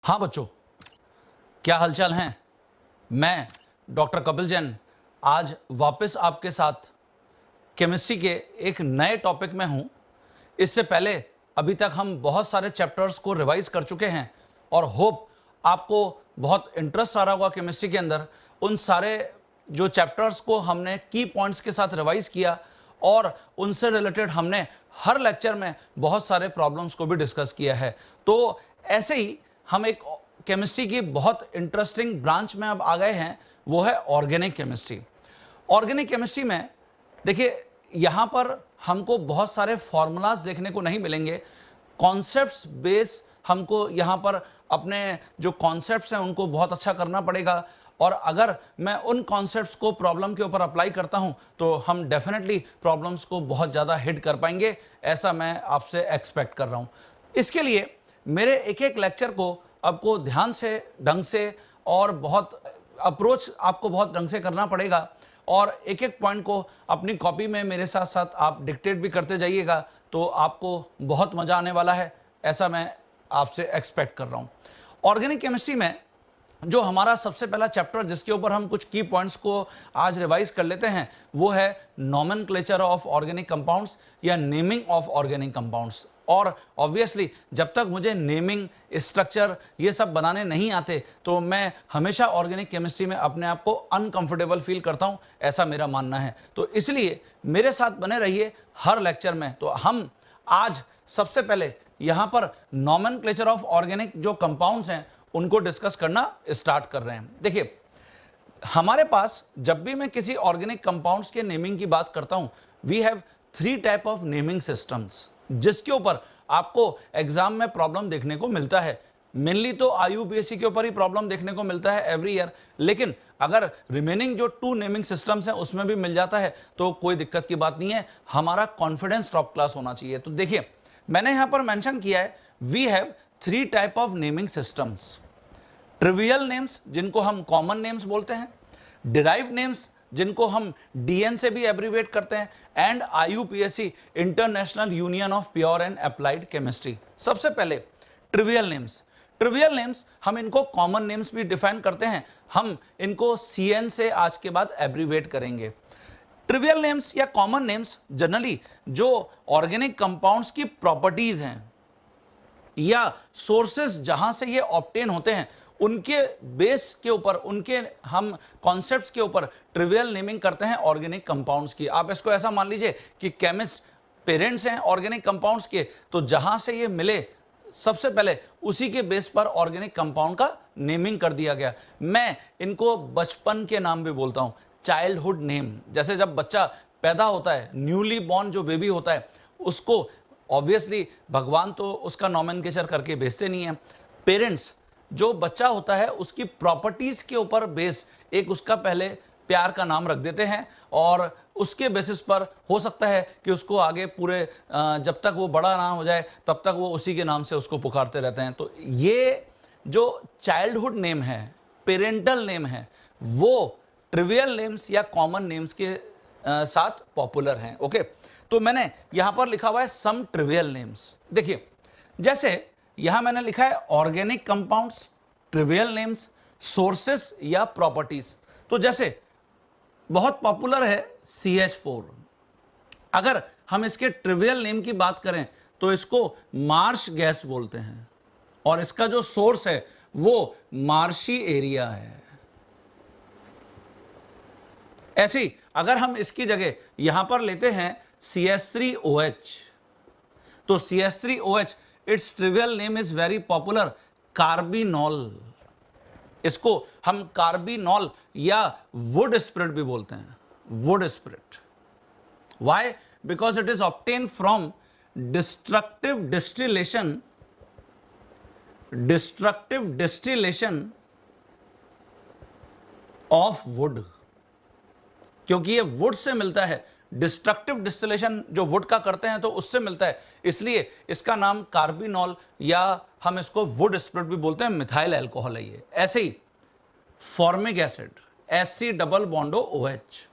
हाँ बच्चों, क्या हालचाल हैं। मैं डॉक्टर कपिल जैन आज वापस आपके साथ केमिस्ट्री के एक नए टॉपिक में हूं। इससे पहले अभी तक हम बहुत सारे चैप्टर्स को रिवाइज कर चुके हैं और होप आपको बहुत इंटरेस्ट आ रहा होगा केमिस्ट्री के अंदर। उन सारे जो चैप्टर्स को हमने की पॉइंट्स के साथ रिवाइज किया और उनसे रिलेटेड हमने हर लेक्चर में बहुत सारे प्रॉब्लम्स को भी डिस्कस किया है। तो ऐसे ही हम एक केमिस्ट्री की बहुत इंटरेस्टिंग ब्रांच में अब आ गए हैं, वो है ऑर्गेनिक केमिस्ट्री। ऑर्गेनिक केमिस्ट्री में देखिए, यहां पर हमको बहुत सारे फॉर्मूलाज देखने को नहीं मिलेंगे। कॉन्सेप्ट्स बेस हमको यहां पर अपने जो कॉन्सेप्ट्स हैं उनको बहुत अच्छा करना पड़ेगा और अगर मैं उन कॉन्सेप्ट्स को प्रॉब्लम के ऊपर अप्लाई करता हूं तो हम डेफिनेटली प्रॉब्लम्स को बहुत ज़्यादा हिट कर पाएंगे, ऐसा मैं आपसे एक्सपेक्ट कर रहा हूं। इसके लिए मेरे एक एक लेक्चर को आपको ध्यान से, ढंग से और बहुत अप्रोच आपको बहुत ढंग से करना पड़ेगा और एक एक पॉइंट को अपनी कॉपी में मेरे साथ साथ आप डिक्टेट भी करते जाइएगा, तो आपको बहुत मज़ा आने वाला है, ऐसा मैं आपसे एक्सपेक्ट कर रहा हूँ। ऑर्गेनिक केमिस्ट्री में जो हमारा सबसे पहला चैप्टर जिसके ऊपर हम कुछ की पॉइंट्स को आज रिवाइज कर लेते हैं वो है नोमेनक्लेचर ऑफ ऑर्गेनिक कंपाउंड्स या नेमिंग ऑफ ऑर्गेनिक कंपाउंड्स। और ऑब्वियसली जब तक मुझे नेमिंग, स्ट्रक्चर ये सब बनाने नहीं आते तो मैं हमेशा ऑर्गेनिक केमिस्ट्री में अपने आप को अनकंफर्टेबल फील करता हूं, ऐसा मेरा मानना है। तो इसलिए मेरे साथ बने रहिए हर लेक्चर में। तो हम आज सबसे पहले यहां पर नोमेनक्लेचर ऑफ ऑर्गेनिक जो कंपाउंड्स हैं उनको डिस्कस करना स्टार्ट कर रहे हैं। देखिए, हमारे पास जब भी मैं किसी ऑर्गेनिक कंपाउंड्स के नेमिंग की बात करता हूं, we have 3 type of naming systems जिसके ऊपर आपको एग्जाम में प्रॉब्लम देखने को मिलता है। मेनली तो आईयूपीएससी के ऊपर ही प्रॉब्लम देखने को मिलता है एवरी ईयर, लेकिन अगर रिमेनिंग जो 2 नेमिंग सिस्टम्स हैं उसमें भी मिल जाता है तो कोई दिक्कत की बात नहीं है। हमारा कॉन्फिडेंस टॉप क्लास होना चाहिए। तो देखिए, मैंने यहां पर मेंशन किया है we have 3 type of naming systems. Trivial names जिनको हम कॉमन नेम्स बोलते हैं, डिराइव्ड नेम्स जिनको हम डीएन से भी एब्रीवेट करते हैं, and आईयूपीएससी international union of pure and applied chemistry. सबसे पहले ट्रिवियल नेम्स। ट्रिवियल नेम्स हम इनको कॉमन नेम्स भी डिफाइन करते हैं, हम इनको सीएन से आज के बाद एब्रीवेट करेंगे। ट्रिवियल नेम्स या कॉमन नेम्स जनरली जो ऑर्गेनिक कंपाउंड्स की प्रॉपर्टीज हैं या सोर्सेस जहां से ये ऑब्टेन होते हैं उनके बेस के ऊपर, उनके हम कॉन्सेप्ट्स के ऊपर ट्रिवियल नेमिंग करते हैं ऑर्गेनिक कंपाउंड्स की। आप इसको ऐसा मान लीजिए कि केमिस्ट पेरेंट्स हैं ऑर्गेनिक कंपाउंड्स के, तो जहां से ये मिले सबसे पहले उसी के बेस पर ऑर्गेनिक कंपाउंड का नेमिंग कर दिया गया। मैं इनको बचपन के नाम भी बोलता हूं, चाइल्डहुड नेम। जैसे जब बच्चा पैदा होता है, न्यूली बॉर्न जो बेबी होता है, उसको ऑब्वियसली भगवान तो उसका नॉमेनक्लेचर करके भेजते नहीं है। पेरेंट्स जो बच्चा होता है उसकी प्रॉपर्टीज के ऊपर बेस्ड एक उसका पहले प्यार का नाम रख देते हैं और उसके बेसिस पर हो सकता है कि उसको आगे पूरे जब तक वो बड़ा ना हो जाए तब तक वो उसी के नाम से उसको पुकारते रहते हैं। तो ये जो चाइल्डहुड नेम है, पेरेंटल नेम है, वो ट्रिवियल नेम्स या कॉमन नेम्स के साथ पॉपुलर हैं। ओके, तो मैंने यहां पर लिखा हुआ है सम ट्रिवियल नेम्स। देखिए, जैसे यहां मैंने लिखा है organic compounds, trivial names, sources या प्रॉपर्टीज। तो जैसे बहुत पॉपुलर है CH4। अगर हम इसके ट्रिवियल नेम की बात करें तो इसको मार्श गैस बोलते हैं और इसका जो सोर्स है वो मार्शी एरिया है। ऐसे ही अगर हम इसकी जगह यहां पर लेते हैं CH3OH, तो CH3OH it's trivial name is very popular, carbinol. इसको हम कार्बिनॉल या वुड स्पिरिट भी बोलते हैं, would spirit. Why? Because it is obtain from destructive distillation of would. क्योंकि ये वुड से मिलता है, डिस्ट्रक्टिव डिस्टिलेशन जो वुड का करते हैं तो उससे मिलता है, इसलिए इसका नाम कार्बिनॉल या हम इसको वुड स्पिरिट भी बोलते हैं, मिथाइल अल्कोहल है ये। ऐसे ही formic acid, Sc double bond O OH।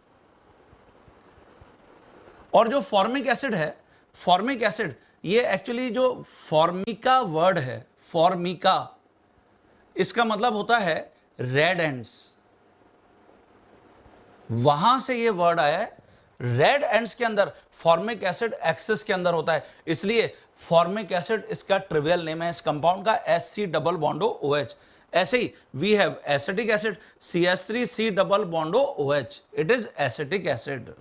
और जो फॉर्मिक एसिड है, फॉर्मिक एसिड ये एक्चुअली जो फॉर्मिका वर्ड है, फॉर्मिका इसका मतलब होता है रेड एंड्स, वहां से ये वर्ड आया है। रेड एंड्स के अंदर फॉर्मिक एसिड एक्सेस के अंदर होता है, इसलिए फॉर्मिक एसिड इसका ट्रिवियल नेम है इस कंपाउंड का, Sc डबल बॉन्डो OH। ऐसे ही we have acetic acid CH3C double bond O OH, it is acetic acid.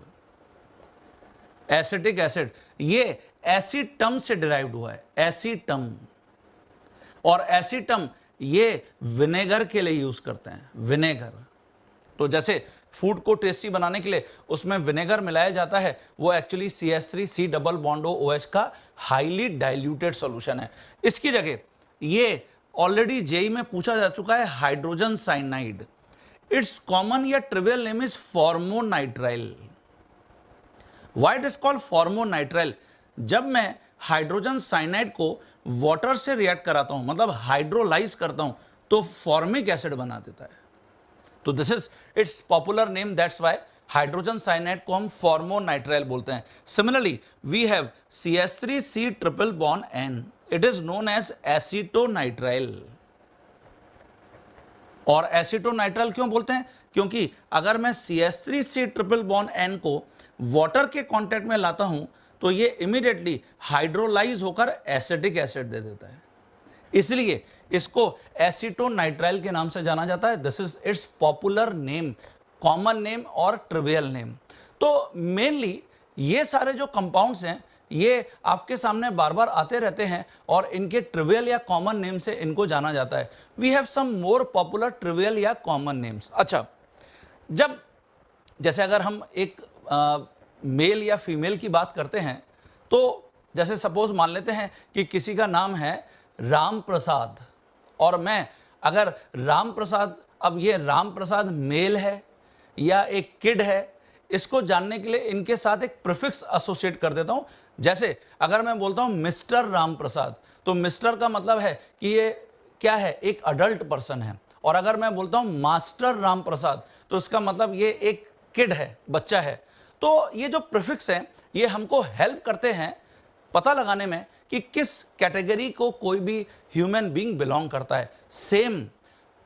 Acetic acid ये एसीटम से डिराइव्ड हुआ है, एसीटम। और एसीटम ये विनेगर के लिए यूज करते हैं, विनेगर। तो जैसे फूड को टेस्टी बनाने के लिए उसमें विनेगर मिलाया जाता है, वो actually CH3C double bond O OH का हाईली डाइल्यूटेड सॉल्यूशन है। इसकी जगह ये ऑलरेडी जेई में पूछा जा चुका है, हाइड्रोजन साइनाइड। इट्स कॉमन या trivial name is formonitrile. Why it is called formonitrile? जब मैं हाइड्रोजन साइनाइड को वाटर से रिएक्ट कराता हूं, मतलब हाइड्रोलाइज करता हूं, तो फॉर्मिक एसिड बना देता है। तो this is its popular name, that's why hydrogen cyanide को हम फॉर्मोनाइट्राइल बोलते हैं। Similarly we have CH3C triple bond N, it is known as acetonitrile. और एसीटोनाइट्राइल क्यों बोलते हैं? क्योंकि अगर मैं CH3C ट्रिपल बॉन्ड N को वाटर के कांटेक्ट में लाता हूं तो ये इमीडिएटली हाइड्रोलाइज होकर एसिटिक एसिड दे देता है, इसलिए इसको एसीटोनाइट्राइल के नाम से जाना जाता है। This is its popular name, common name और ट्रिवियल नेम। तो मेनली ये सारे जो कंपाउंड्स हैं ये आपके सामने बार बार आते रहते हैं और इनके ट्रिवियल या कॉमन नेम से इनको जाना जाता है। We have some more popular trivial या कॉमन नेम्स। अच्छा, जब जैसे अगर हम एक मेल या फीमेल की बात करते हैं, तो जैसे सपोज मान लेते हैं कि किसी का नाम है राम प्रसाद, और मैं अगर राम प्रसाद, अब ये राम प्रसाद मेल है या एक किड है, इसको जानने के लिए इनके साथ एक प्रीफिक्स एसोसिएट कर देता हूं। जैसे अगर मैं बोलता हूं मिस्टर राम प्रसाद, तो मिस्टर का मतलब है कि ये क्या है, एक अडल्ट पर्सन है। और अगर मैं बोलता हूं मास्टर राम प्रसाद, तो इसका मतलब ये एक किड है, बच्चा है। तो ये जो प्रीफिक्स हैं ये हमको हेल्प करते हैं पता लगाने में कि किस कैटेगरी को कोई भी ह्यूमन बीइंग बिलोंग करता है। सेम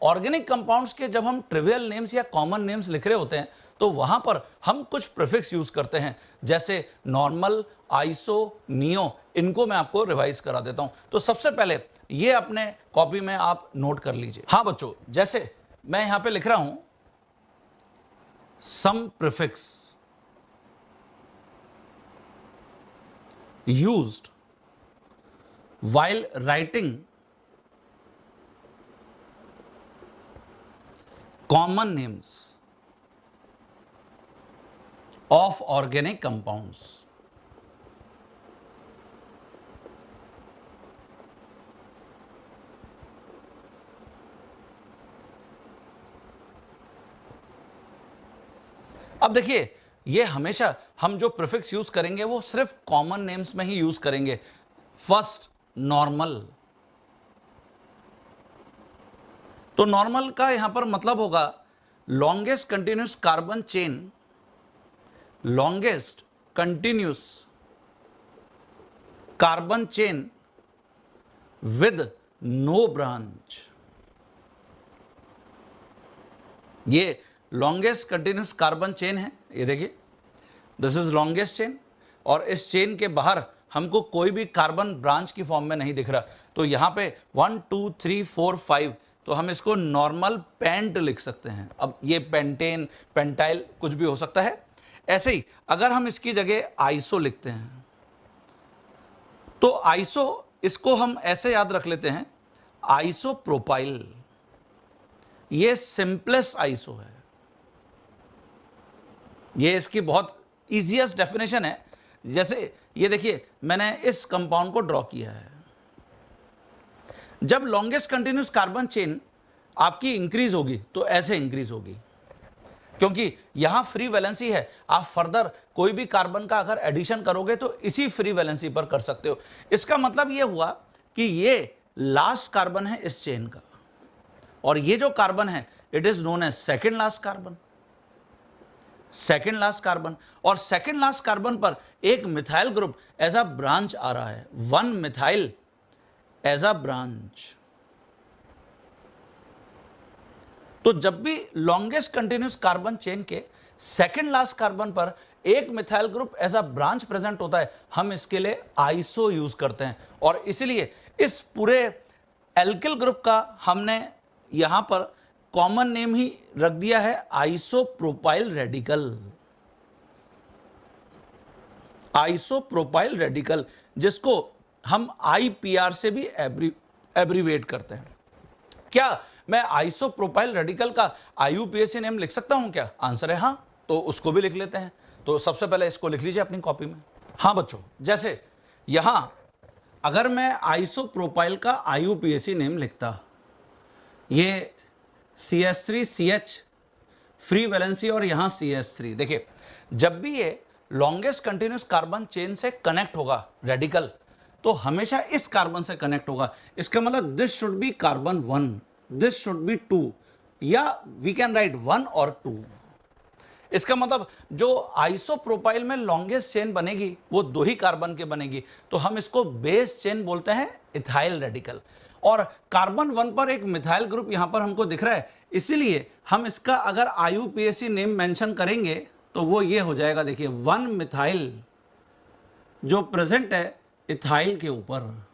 ऑर्गेनिक कंपाउंड्स के जब हम ट्रिवियल नेम्स या कॉमन नेम्स लिख रहे होते हैं तो वहां पर हम कुछ प्रीफिक्स यूज करते हैं, जैसे नॉर्मल, आइसो, नियो। इनको मैं आपको रिवाइज करा देता हूं। तो सबसे पहले ये अपने कॉपी में आप नोट कर लीजिए। हाँ बच्चों, जैसे मैं यहां पे लिख रहा हूं सम prefix used while writing common names of organic compounds. अब देखिए, ये हमेशा हम जो प्रीफिक्स यूज करेंगे वो सिर्फ कॉमन नेम्स में ही यूज करेंगे। फर्स्ट नॉर्मल, तो नॉर्मल का यहां पर मतलब होगा longest continuous carbon chain, longest continuous carbon chain with no branch. ये लॉन्गेस्ट कंटिन्यूस कार्बन चेन है, ये देखिए दिस इज लॉन्गेस्ट चेन, और इस चेन के बाहर हमको कोई भी कार्बन ब्रांच की फॉर्म में नहीं दिख रहा। तो यहां पे 1 2 3 4 5, तो हम इसको नॉर्मल पेंट लिख सकते हैं। अब ये पेंटेन, पेंटाइल कुछ भी हो सकता है। ऐसे ही अगर हम इसकी जगह आइसो लिखते हैं, तो आइसो, इसको हम ऐसे याद रख लेते हैं, आइसो प्रोपाइल। ये सिंपलेस्ट आइसो है, ये इसकी बहुत इजीएस्ट डेफिनेशन है। जैसे ये देखिए, मैंने इस कंपाउंड को ड्रॉ किया है। जब लॉन्गेस्ट कंटिन्यूस कार्बन चेन आपकी इंक्रीज होगी तो ऐसे इंक्रीज होगी, क्योंकि यहां फ्री वैलेंसी है। आप फर्दर कोई भी कार्बन का अगर एडिशन करोगे तो इसी फ्री वैलेंसी पर कर सकते हो। इसका मतलब यह हुआ कि ये लास्ट कार्बन है इस चेन का, और ये जो कार्बन है it is known as second last carbon, second last carbon. और सेकेंड लास्ट कार्बन पर एक methyl group as a branch आ रहा है, 1 मिथाइल एज अ ब्रांच। तो जब भी लॉन्गेस्ट कंटिन्यूस कार्बन चेन के सेकंड लास्ट कार्बन पर एक methyl group as a branch present होता है, हम इसके लिए आइसो यूज करते हैं। और इसलिए इस पूरे एल्किल ग्रुप का हमने यहां पर कॉमन नेम ही रख दिया है आइसोप्रोपाइल रेडिकल। आइसोप्रोपाइल रेडिकल, जिसको हम IPR से भी एब्रीवेट करते हैं। क्या मैं आइसोप्रोपाइल रेडिकल का IUPAC नेम लिख सकता हूं क्या? आंसर है हाँ, तो उसको भी लिख लेते हैं। तो सबसे पहले इसको लिख लीजिए अपनी कॉपी में। हाँ बच्चों, जैसे यहां अगर मैं आइसोप्रोपाइल का IUPAC नेम लिखता, ये CH3CH फ्री वैलेंसी और यहां CH3, देखिए जब भी ये लॉन्गेस्ट कंटिन्यूस कार्बन चेन से कनेक्ट होगा रेडिकल, तो हमेशा इस कार्बन से कनेक्ट होगा। इसका मतलब this should be carbon 1, this should B 2, या वी कैन राइट 1 और 2। इसका मतलब जो आइसोप्रोपाइल में लॉन्गेस्ट चेन बनेगी वो 2 ही कार्बन के बनेगी, तो हम इसको बेस चेन बोलते हैं इथाइल रेडिकल। और कार्बन 1 पर एक मिथाइल ग्रुप यहां पर हमको दिख रहा है, इसीलिए हम इसका अगर IUPAC नेम मेंशन करेंगे तो वो ये हो जाएगा, देखिए 1 मिथाइल जो प्रेजेंट है इथाइल के ऊपर,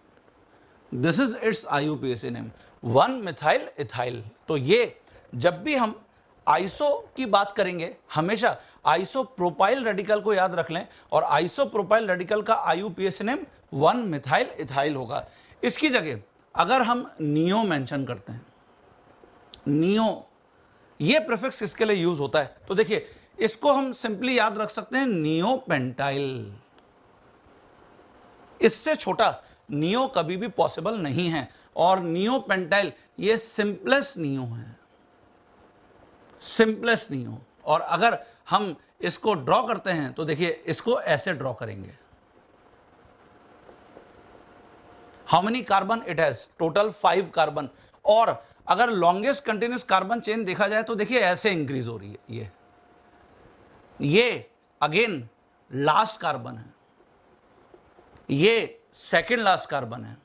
this is its IUPAC name, 1 methyl ethyl. तो ये जब भी हम आइसो की बात करेंगे हमेशा आइसोप्रोपाइल रेडिकल को याद रख लें, और आइसोप्रोपाइल रेडिकल का IUPAC नेम 1 मिथाइल इथाइल होगा। इसकी जगह अगर हम नियो मेंशन करते हैं, नियो, ये प्रीफिक्स किसके लिए यूज होता है? तो देखिए इसको हम सिंपली याद रख सकते हैं नियो पेंटाइल। इससे छोटा नियो कभी भी पॉसिबल नहीं है, और नियो पेंटाइल ये सिंपलेस्ट नियो है, सिंपलेस्ट नियो। और अगर हम इसको ड्रॉ करते हैं तो देखिए इसको ऐसे ड्रॉ करेंगे, how many carbon it has, total 5 carbon. और अगर लॉन्गेस्ट कंटिन्यूस कार्बन चेन देखा जाए तो देखिए ऐसे इंक्रीज हो रही है, ये अगेन लास्ट कार्बन है, ये सेकेंड लास्ट कार्बन है,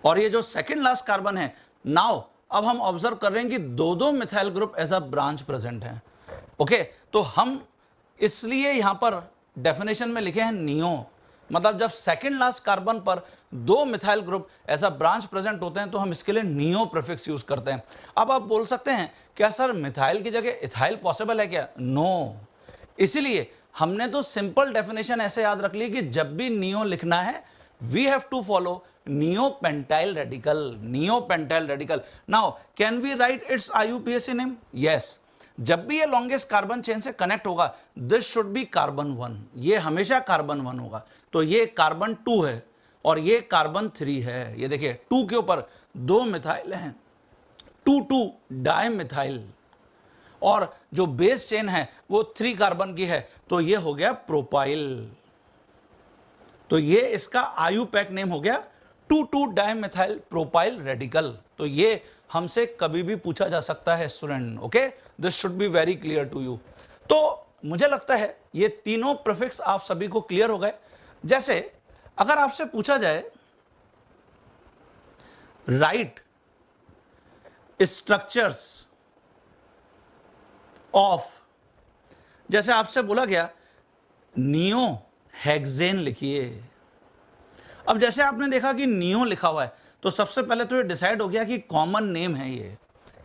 और ये जो सेकेंड लास्ट कार्बन है, नाउ अब हम ऑब्जर्व कर रहे हैं कि 2 methyl group as a branch present है। ओके, तो हम इसलिए यहां पर डेफिनेशन में लिखे हैं नियो, मतलब जब सेकेंड लास्ट कार्बन पर 2 methyl group as a branch present होते हैं तो हम इसके लिए नियो प्रीफिक्स यूज करते हैं। अब आप बोल सकते हैं क्या सर मिथाइल की जगह इथाइल पॉसिबल है क्या? नो, इसीलिए हमने तो सिंपल डेफिनेशन ऐसे याद रख ली कि जब भी नियो लिखना है we have to follow neopentyl radical, neopentyl radical. Now can we write its IUPAC name? Yes, जब भी ये लॉन्गेस्ट कार्बन चेन से कनेक्ट होगा दिस शुड बी कार्बन 1, ये हमेशा कार्बन 1 होगा। तो ये कार्बन 2 है और ये कार्बन 3 है। ये देखिए 2 के ऊपर 2 मिथाइल हैं, 2 डाई मिथाइल, और जो बेस चेन है वो 3 कार्बन की है, तो ये हो गया प्रोपाइल। तो ये इसका IUPAC नेम हो गया 2 डाई मिथाइल प्रोपाइल रेडिकल। तो ये हमसे कभी भी पूछा जा सकता है student. Okay, this should be very clear to you. तो मुझे लगता है ये तीनों प्रीफिक्स आप सभी को क्लियर हो गए। जैसे अगर आपसे पूछा जाए राइट स्ट्रक्चर्स ऑफ, जैसे आपसे बोला गया नियो हेक्सेन लिखिए। अब जैसे आपने देखा कि नियो लिखा हुआ है तो सबसे पहले तो ये डिसाइड हो गया कि कॉमन नेम है ये,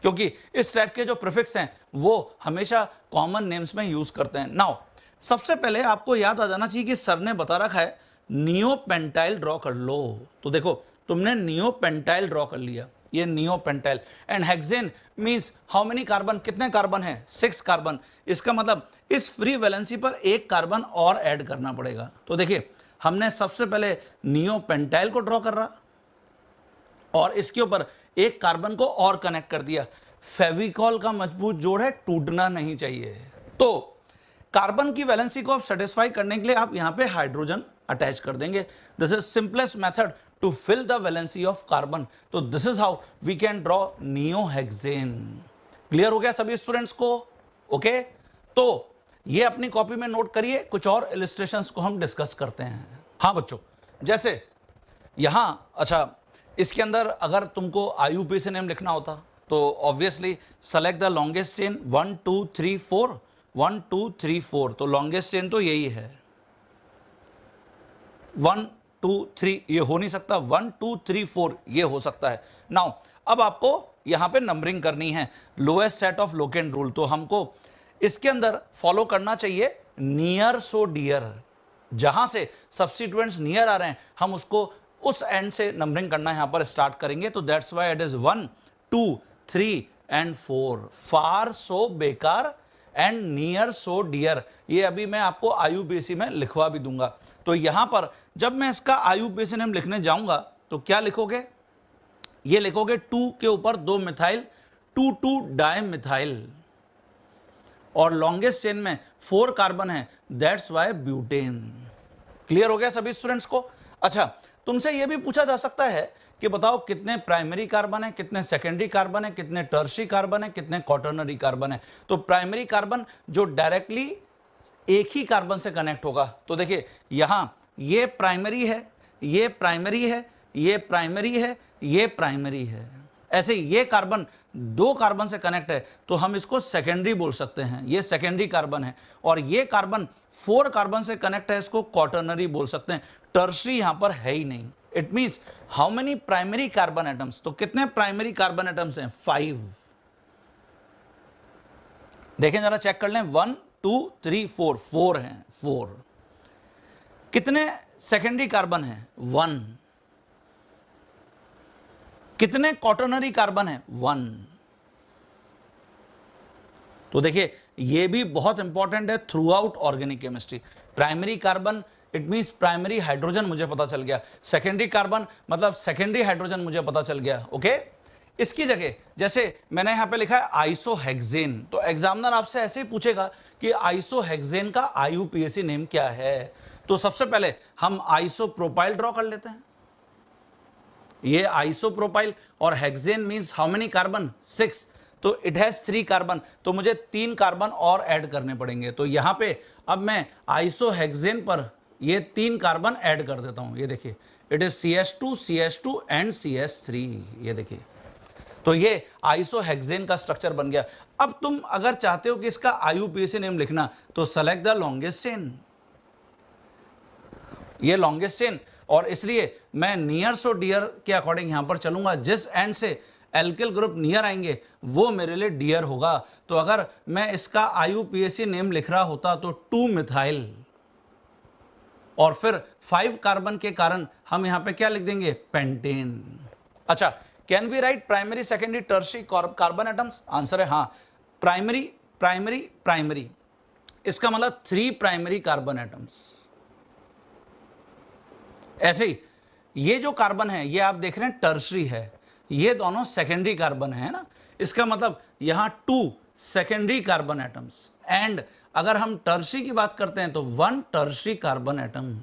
क्योंकि इस टाइप के जो प्रीफिक्स हैं वो हमेशा कॉमन नेम्स में यूज करते हैं। नाउ सबसे पहले आपको याद आ जाना चाहिए कि सर ने बता रखा है नियो पेंटाइल ड्रॉ कर लो। तो देखो तुमने नियो पेंटाइल ड्रॉ कर लिया, ये neo pentyl. And hexane means how many carbon, कितने कार्बन है? 6 कार्बन। इसका मतलब इस फ्री वैलेंसी पर 1 कार्बन और ऐड करना पड़ेगा। तो देखिए हमने सबसे पहले नियो पेंटाइल को ड्रॉ कर रहा और इसके ऊपर 1 कार्बन को और कनेक्ट कर दिया। फेविकॉल का मजबूत जोड़ है, टूटना नहीं चाहिए। तो कार्बन की वैलेंसी को आप सेटिस्फाई करने के लिए आप यहां पे हाइड्रोजन अटैच कर देंगे। This is simplest method to fill the valency of carbon. तो this is how we can draw neohexane. Clear हो गया सभी स्टूडेंट्स को? ओके, तो ये अपनी कॉपी में नोट करिए, कुछ और इलिस्ट्रेशंस को हम डिस्कस करते हैं। हाँ बच्चों, जैसे यहां अच्छा इसके अंदर अगर तुमको IUPAC नेम लिखना होता तो obviously select the longest chain 1 2 3 4 1 2 3 4, तो लॉन्गेस्ट चेन तो यही है 1 2 3, ये हो नहीं सकता, 1 2 3 4 ये हो सकता है। नाउ अब आपको यहां पे नंबरिंग करनी है, lowest set of locant rule, तो हमको इसके अंदर फॉलो करना चाहिए नियर सो डियर, जहां से सब्स्टिट्यूएंट्स नियर आ रहे हैं हम उसको उस एंड से नंबरिंग करना यहां पर स्टार्ट करेंगे। तो that's why it is 1 2 3 and 4, far so बेकार एंड नियर सो डियर। ये अभी मैं आपको IUPAC में लिखवा भी दूंगा। तो यहां पर जब मैं इसका IUPAC नेम लिखने जाऊंगा तो क्या लिखोगे, ये लिखोगे 2 के ऊपर 2 मिथाइल 2 2 डाइमिथाइल, और लॉन्गेस्ट चेन में 4 कार्बन है, दैट्स वाई ब्यूटेन। क्लियर हो गया सभी स्टूडेंट्स को? अच्छा, तुमसे यह भी पूछा जा सकता है कि बताओ कितने प्राइमरी कार्बन है, कितने सेकेंडरी कार्बन है, कितने टर्शियरी कार्बन है, कितने क्वाटर्नरी कार्बन है। तो प्राइमरी कार्बन जो डायरेक्टली एक ही कार्बन से कनेक्ट होगा, तो देखिए यहां ये प्राइमरी है, ये प्राइमरी है, ये प्राइमरी है, ये प्राइमरी है, ऐसे ये कार्बन 2 कार्बन से कनेक्ट है तो हम इसको सेकेंडरी बोल सकते हैं, ये सेकेंडरी कार्बन है। और ये कार्बन 4 कार्बन से कनेक्ट है, इसको क्वाटर्नरी बोल सकते हैं। टर्शियरी यहां पर है ही नहीं। It means how many primary carbon atoms, तो कितने प्राइमरी कार्बन एटम्स हैं, 5। देखें जरा, चेक कर लें, 1 2 3 4, 4 हैं, 4। कितने सेकेंडरी कार्बन हैं, 1। कितने क्वाटर्नरी कार्बन है, 1। तो देखिए ये भी बहुत इंपॉर्टेंट है through out organic chemistry. Primary carbon it means primary hydrogen मुझे पता चल गया, सेकेंडरी कार्बन मतलब सेकेंडरी हाइड्रोजन मुझे पता चल गया। ओके, इसकी जगह जैसे मैंने यहां पे लिखा है आइसोहेक्सेन, तो एग्जामिनर आपसे ऐसे ही पूछेगा कि आइसोहेक्सेन का IUPAC नेम क्या है। तो सबसे पहले हम आइसोप्रोपाइल ड्रॉ कर लेते हैं। ये आइसोप्रोपाइल और hexane means how many carbon, 6, तो इट हैज 3 कार्बन, तो मुझे 3 कार्बन और ऐड करने पड़ेंगे। तो यहां पे अब मैं आइसोहेक्सेन पर ये 3 कार्बन ऐड कर देता हूं। ये देखिए it is CH2 CH2 and CH3, ये देखिए, तो ये आइसोहेक्सेन का स्ट्रक्चर बन गया। अब तुम अगर चाहते हो कि इसका IUPAC नेम लिखना तो सेलेक्ट द लॉन्गेस्ट चेन, ये लॉन्गेस्ट चेन, और इसलिए मैं नियर सो डियर के अकॉर्डिंग यहां पर चलूंगा। जिस एंड से एल्किल ग्रुप नियर आएंगे वो मेरे लिए डियर होगा। तो अगर मैं इसका IUPAC नेम लिख रहा होता तो 2 मिथाइल, और फिर 5 कार्बन के कारण हम यहां पे क्या लिख देंगे, पेंटेन। अच्छा, can we write primary secondary tertiary carbon atoms? Answer है हां, प्राइमरी प्राइमरी प्राइमरी, इसका मतलब 3 प्राइमरी कार्बन एटम्स। ऐसे ही ये जो कार्बन है ये आप देख रहे हैं टर्शियरी है, ये दोनों सेकेंडरी कार्बन है ना, इसका मतलब यहां 2 सेकेंडरी कार्बन एटम्स। एंड अगर हम टर्शियरी की बात करते हैं तो 1 टर्शियरी कार्बन एटम।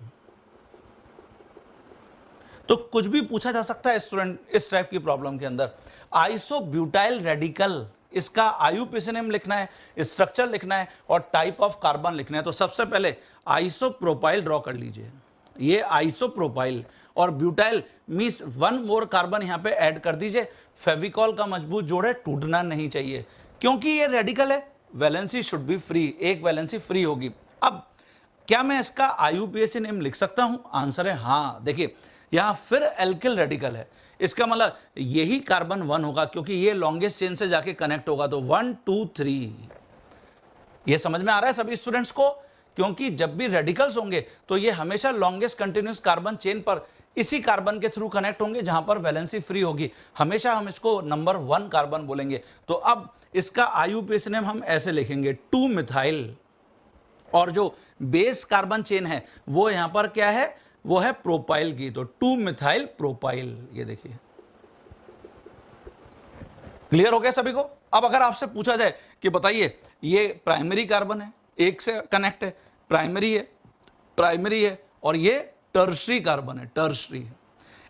तो कुछ भी पूछा जा सकता है स्टूडेंट इस टाइप की प्रॉब्लम के अंदर। आइसोब्यूटाइल रेडिकल, इसका IUPAC नेम लिखना है, स्ट्रक्चर लिखना है और टाइप ऑफ कार्बन लिखना है। तो सबसे पहले आइसोप्रोपाइल ड्रॉ कर लीजिए, ये आइसोप्रोपाइल, और ब्यूटाइल मींस 1 मोर कार्बन यहां पे ऐड कर दीजिए। फेविकॉल का मजबूत जोड़ है, टूटना नहीं चाहिए, क्योंकि ये रेडिकल है, वैलेंसी शुड बी फ्री, एक वैलेंसी फ्री होगी। अब क्या मैं इसका IUPAC नेम लिख सकता हूं? आंसर है हां। देखिए यहां फिर एल्किल रेडिकल है, इसका मतलब यही कार्बन 1 होगा क्योंकि ये लॉन्गेस्ट चेन से जाके कनेक्ट होगा। तो 1 2 3, ये समझ में आ रहा है सभी स्टूडेंट्स को? क्योंकि जब भी रेडिकल्स होंगे तो ये हमेशा लॉन्गेस्ट कंटिन्यूअस कार्बन चेन पर इसी कार्बन के थ्रू कनेक्ट होंगे जहां पर वैलेंसी फ्री होगी, हमेशा हम इसको नंबर 1 कार्बन बोलेंगे। तो अब इसका IUPAC नेम हम ऐसे लिखेंगे 2 मिथाइल, और जो बेस कार्बन चेन है वो यहां पर क्या है, वो है प्रोपाइल की, तो 2 मिथाइल प्रोपाइल। ये देखिए क्लियर हो गया सभी को? अब अगर आपसे पूछा जाए कि बताइए ये प्राइमरी कार्बन है, एक से कनेक्ट है, प्राइमरी है, और ये टर्शियरी कार्बन है, टर्शियरी,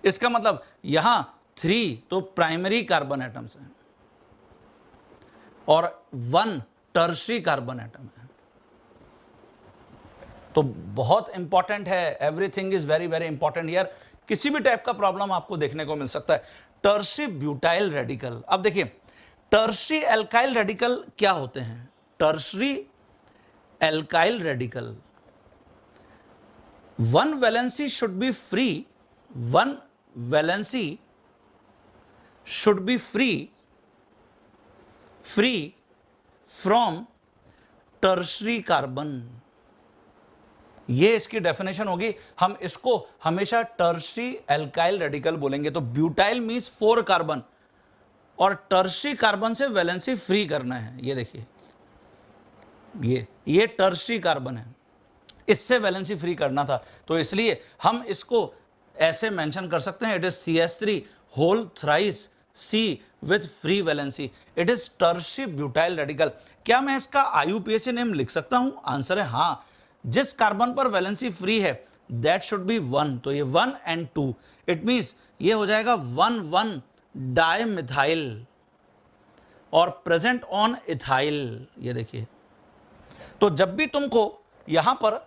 इसका मतलब यहां 3 तो प्राइमरी कार्बन एटम्स हैं और 1 टर्शियरी कार्बन एटम है। तो बहुत इंपॉर्टेंट है, everything is very very important here, किसी भी टाइप का प्रॉब्लम आपको देखने को मिल सकता है। टर्शी ब्यूटाइल रेडिकल, अब देखिए टर्शी एल्काइल रेडिकल क्या होते हैं? Tertiary alkyl radical, one valency should be free, one valency should be free from tertiary carbon. ये इसकी डेफिनेशन होगी, हम इसको हमेशा टर्शरी एल्काइल रेडिकल बोलेंगे। तो ब्यूटाइल मींस 4 कार्बन और टर्शरी कार्बन से वैलेंसी फ्री करना है। ये देखिए ये टर्शरी कार्बन है, इससे वैलेंसी फ्री करना था, तो इसलिए हम इसको ऐसे मेंशन कर सकते हैं, it is CH3 whole thrice C with free valency, it is tert butyl radical. क्या मैं इसका IUPAC नेम लिख सकता हूं? आंसर है हाँ। जिस कार्बन पर वैलेंसी फ्री है दैट शुड बी 1, तो ये 1 and 2, इट मींस ये हो जाएगा 1,1 डाइमिथाइल और प्रेजेंट ऑन इथाइल। ये देखिए, तो जब भी तुमको यहां पर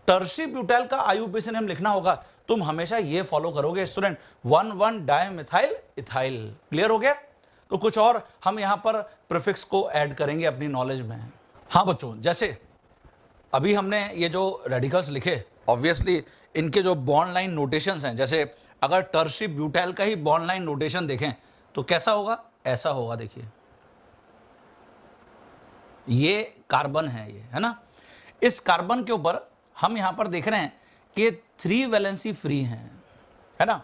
टर्शी ब्यूटाइल का IUPAC नेम लिखना होगा, तुम हमेशा ये फॉलो करोगे स्टूडेंट, 1,1 डाइमिथाइल इथाइल। क्लियर हो गया? तो कुछ और हम यहां पर प्रीफिक्स को ऐड करेंगे अपनी नॉलेज में। हाँ बच्चों, जैसे अभी हमने ये जो रेडिकल्स लिखे, ऑब्वियसली इनके जो बॉन्ड लाइन नोटेशंस हैं, जैसे अगर टर्शी ब्यूटाइल का ही बॉन्ड लाइन नोटेशन देखें तो कैसा होगा? ऐसा होगा। देखिए ये कार्बन है, ये है ना, इस कार्बन के ऊपर हम यहां पर देख रहे हैं कि 3 वैलेंसी फ्री हैं, है ना।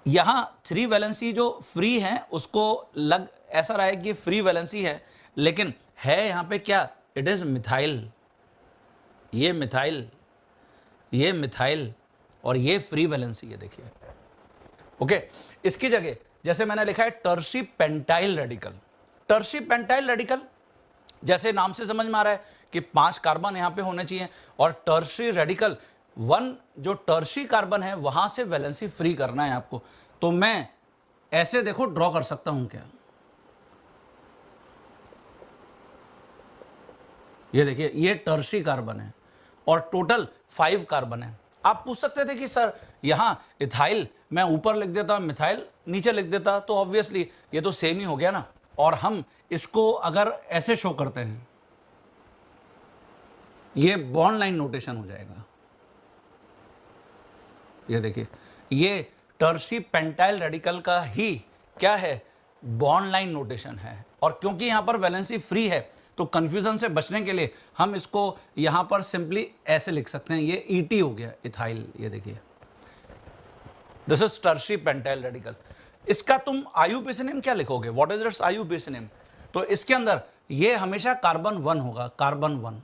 यहां 3 वैलेंसी जो फ्री हैं उसको लग ऐसा रहा है कि फ्री वैलेंसी है, लेकिन है यहां पे क्या? It is methyl. ये मिथाइल, ये मिथाइल और ये फ्री वैलेंसी है। देखिए ओके, इसकी जगह जैसे मैंने लिखा है tertiary pentyl radical. Tertiary pentyl radical जैसे नाम से समझ में आ रहा है कि 5 कार्बन यहां पे होने चाहिए, और टर्शी रेडिकल 1 जो टर्शी कार्बन है वहां से वैलेंसी फ्री करना है आपको। तो मैं ऐसे देखो ड्रॉ कर सकता हूं क्या? ये देखिए ये टर्शी कार्बन है और टोटल 5 कार्बन है। आप पूछ सकते थे कि सर यहां इथाइल मैं ऊपर लिख देता, मिथाइल नीचे लिख देता, तो ऑब्वियसली ये तो सेम ही हो गया ना। और हम इसको अगर ऐसे शो करते हैं, ये बॉन्ड लाइन नोटेशन हो जाएगा। ये देखिए ये टर्शी पेंटाइल रेडिकल का ही क्या है? बॉन्ड लाइन नोटेशन है। और क्योंकि यहां पर वैलेंसी फ्री है तो कंफ्यूजन से बचने के लिए हम इसको यहां पर सिंपली ऐसे लिख सकते हैं, ये ET हो गया इथाइल। ये देखिए this is tertiary pentyl radical. इसका तुम IUPAC नेम क्या लिखोगे? What is its IUPAC name? तो इसके अंदर ये हमेशा कार्बन 1 होगा, कार्बन 1।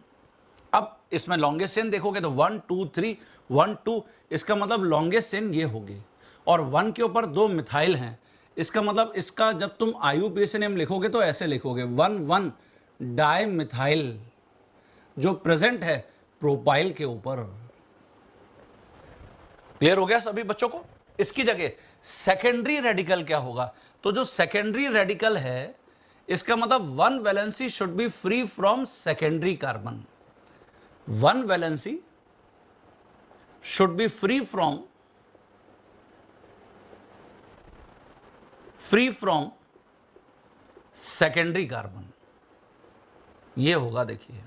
अब इसमें लॉन्गेस्ट चेन देखोगे तो 1 2 3 1 2, इसका मतलब लॉन्गेस्ट चेन ये होगी, और 1 के ऊपर 2 मिथाइल हैं। इसका मतलब इसका जब तुम IUPAC नेम लिखोगे तो ऐसे लिखोगे 1,1 डाइमिथाइल, जो प्रेजेंट है प्रोपाइल के ऊपर। क्लियर हो गया सभी बच्चों को? इसकी जगह सेकेंडरी रेडिकल क्या होगा? तो जो सेकेंडरी रेडिकल है इसका मतलब 1 valency should be free from secondary carbon. 1 valency should be free from secondary carbon. ये होगा। देखिए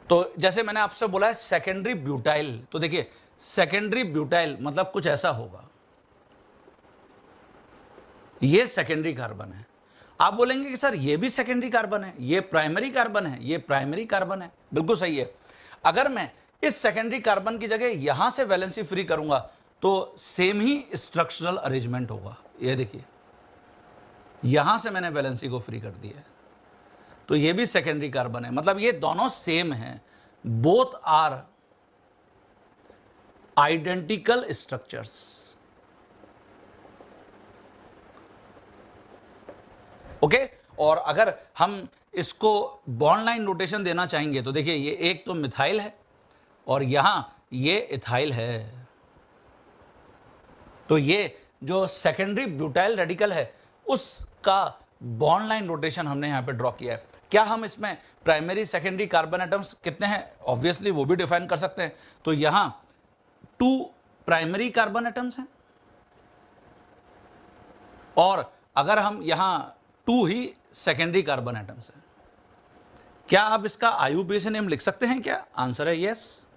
तो जैसे मैंने आपसे बोला है सेकेंडरी ब्यूटाइल, तो देखिए सेकेंडरी ब्यूटाइल मतलब कुछ ऐसा होगा, ये सेकेंडरी कार्बन है। आप बोलेंगे कि सर ये भी सेकेंडरी कार्बन है, ये प्राइमरी कार्बन है, ये प्राइमरी कार्बन है। बिल्कुल सही है। अगर मैं इस सेकेंडरी कार्बन की जगह यहां से वैलेंसी फ्री करूंगा तो सेम ही स्ट्रक्चरल अरेंजमेंट होगा। ये देखिए यहां से मैंने वैलेंसी को फ्री कर दिया है, तो ये भी सेकेंडरी कार्बन है, मतलब ये दोनों सेम हैं। Both are identical structures. Okay, और अगर हम इसको बॉन्ड लाइन नोटेशन देना चाहेंगे तो देखिए ये एक तो मिथाइल है और यहां ये इथाइल है, तो ये जो सेकेंडरी ब्यूटाइल रेडिकल है उसका बॉन्ड लाइन नोटेशन हमने यहां पे ड्रॉ किया है। क्या हम इसमें प्राइमरी सेकेंडरी कार्बन एटम्स कितने हैं? ऑब्वियसली वो भी डिफाइन कर सकते हैं। तो यहां 2 प्राइमरी कार्बन एटम्स हैं, और अगर हम यहां 2 ही सेकेंडरी कार्बन एटम्स हैं। क्या आप इसका IUPAC नेम लिख सकते हैं क्या? आंसर है यस।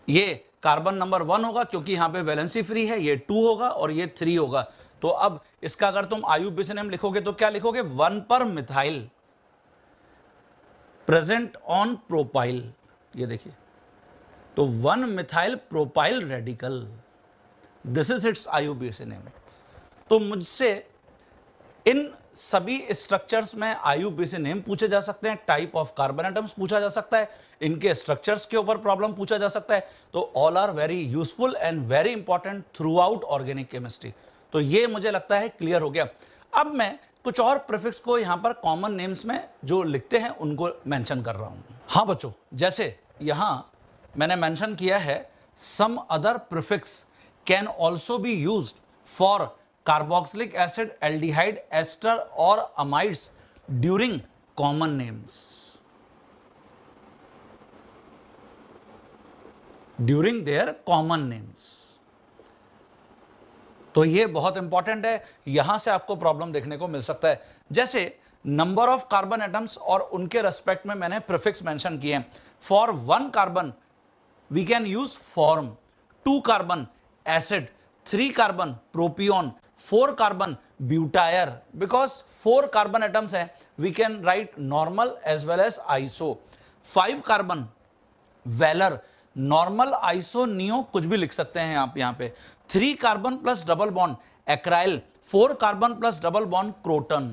ये कार्बन नंबर 1 होगा क्योंकि यहां पे वैलेंसी फ्री है, ये 2 होगा और ये 3 होगा। तो अब इसका अगर तुम IUPAC नेम लिखोगे तो क्या लिखोगे? 1 पर मिथाइल प्रेजेंट ऑन प्रोपाइल। ये देखिए, तो 1 methyl propyl radical, this is its IUPAC name. तो मुझसे इन सभी स्ट्रक्चर्स में IUPAC नेम पूछे जा सकते हैं, टाइप ऑफ कार्बन एटम्स पूछा जा सकता है, इनके स्ट्रक्चर्स के ऊपर प्रॉब्लम पूछा जा सकता है। तो all are very useful and very important throughout organic chemistry. तो ये मुझे लगता है क्लियर हो गया। अब मैं कुछ और प्रीफिक्स को यहां पर कॉमन नेम्स में जो लिखते हैं उनको मेंशन कर रहा हूं। हाँ बच्चों, जैसे यहां मैंने मेंशन किया है, some other prefix can also be used for carboxylic acid, aldehyde, ester or amides during common names. During their common names. तो ये बहुत इंपॉर्टेंट है, यहां से आपको प्रॉब्लम देखने को मिल सकता है। जैसे नंबर ऑफ कार्बन एटम्स और उनके रेस्पेक्ट में मैंने प्रीफिक्स मेंशन किए हैं। For 1 carbon we can use form, 2 carbon acid, 3 carbon propion, 4 carbon butyr, because 4 carbon atoms हैं, we can write normal as well as iso. 5 carbon valer, normal, iso, neo, कुछ भी लिख सकते हैं आप यहां पे। 3 carbon plus double bond acryl, 4 carbon plus double bond croton.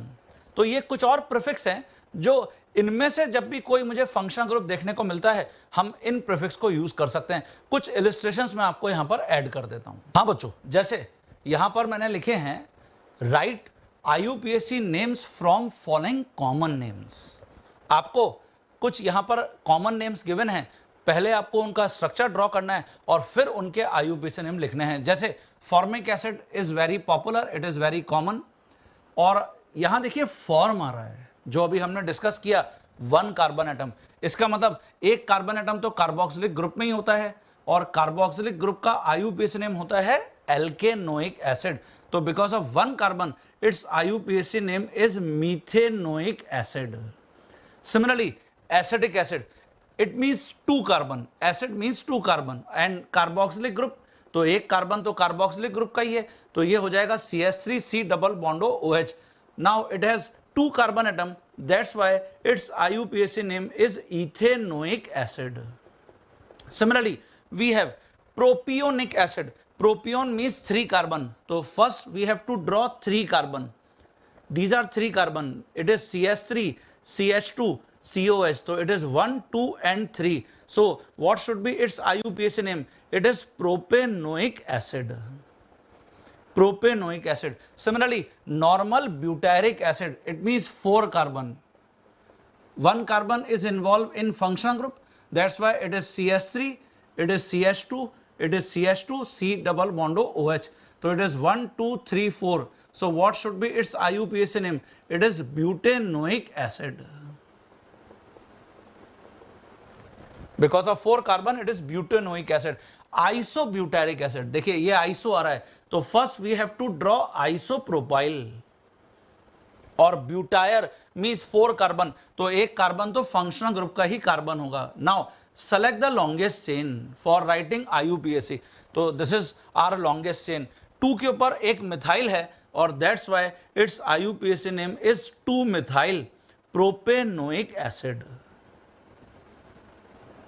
तो ये कुछ और प्रीफिक्स हैं जो इनमें से जब भी कोई मुझे फंक्शनल ग्रुप देखने को मिलता है, हम इन प्रीफिक्स को यूज कर सकते हैं। कुछ इलिस्ट्रेशंस मैं आपको यहां पर ऐड कर देता हूं। हाँ बच्चों, जैसे यहां पर मैंने लिखे हैं, right IUPAC names from following common names. आपको कुछ यहां पर कॉमन नेम्स गिवन हैं, पहले आपको उनका स्ट्रक्चर ड्रॉ करना है और फिर उनके IUPAC नेम लिखने हैं। जैसे formic acid is very popular, it is very common, और यहां देखिए फॉर्म आ रहा है जो अभी हमने डिस्कस किया, 1 कार्बन एटम। इसका मतलब एक कार्बन एटम तो कार्बोक्सिलिक ग्रुप में ही होता है, और कार्बोक्सिलिक ग्रुप का IUPAC नेम होता है एल्केनोइक एसिड। तो because of 1 carbon it's IUPAC name is methanoic acid. Similarly acidic acid, it means 2 carbon, acid means 2 carbon, and carboxylic group, तो एक कार्बन तो कार्बोक्सिलिक ग्रुप का ही है, तो ये हो जाएगा CH3C double bond O OH। Now it has 2 carbon atom, that's why its IUPAC name is ethanoic acid. Similarly, we have propionic acid. Propion means 3 carbon. So first we have to draw 3 carbon. These are 3 carbon. It is CH3, CH2, COH. So it is 1, 2 and 3. So what should be its IUPAC name? It is propanoic acid. Propanoic acid. Similarly, normal butyric acid, it means 4 carbon. 1 carbon is involved in functional group, that's why it is CH3, it is CH2, it is CH2, C double bond OH. So it is 1, 2, 3, 4. So what should be its IUPAC name? It is butanoic acid. Because of 4 carbon, it is butanoic acid. Isobutyric acid, देखिए ये iso आ रहा है, तो first we have to draw isopropyl, और butyr means 4 carbon, तो एक carbon तो functional group का ही कार्बन होगा। Now select the longest chain for writing IUPAC। तो this is our longest chain, 2 के ऊपर एक मिथाइल है, और that's why it's IUPAC name is 2 methyl propanoic acid.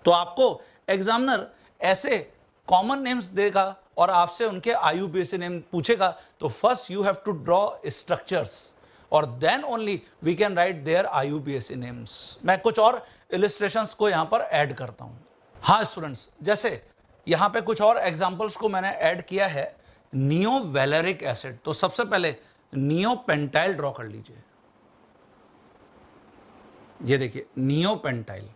तो आपको एग्जामिनर ऐसे कॉमन नेम्स देगा और आपसे उनके IUPAC नेम पूछेगा, तो first you have to draw structures और then only we can write their IUPAC names. मैं कुछ और इलिस्ट्रेशंस को यहां पर ऐड करता हूं। हाँ स्टूडेंट्स, जैसे यहां पे कुछ और एग्जांपल्स को मैंने ऐड किया है। नियोवेलेरिक एसिड, तो सबसे पहले नियोपेंटाइल ड्रॉ कर लीजिए, ये देखिए नियोपेंटाइल,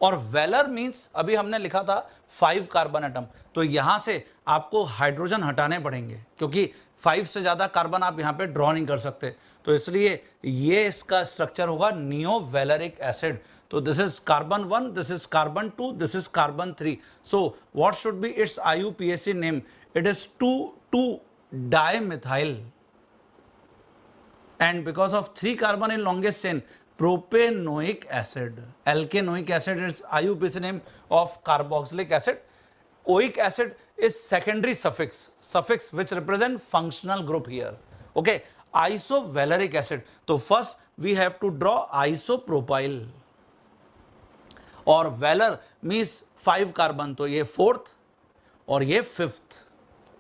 और वेलर मींस अभी हमने लिखा था 5 कार्बन एटम, तो यहां से आपको हाइड्रोजन हटाने पड़ेंगे क्योंकि 5 से ज्यादा कार्बन आप यहां पे ड्रॉ नहीं कर सकते, तो इसलिए ये इसका स्ट्रक्चर होगा नियोवेलेरिक एसिड। तो this is carbon 1, this is carbon 2, this is carbon 3. So what should be its IUPAC name? It is 2,2-dimethyl, and because of 3 carbon in longest chain, propanoic acid. Alkanoic acid is IUPAC name of carboxylic acid. Oic acid is secondary suffix which represent functional group here. Okay, isovaleric acid. So first we have to draw isopropyl, और velar means 5 carbon, तो ये 4th और ये 5th,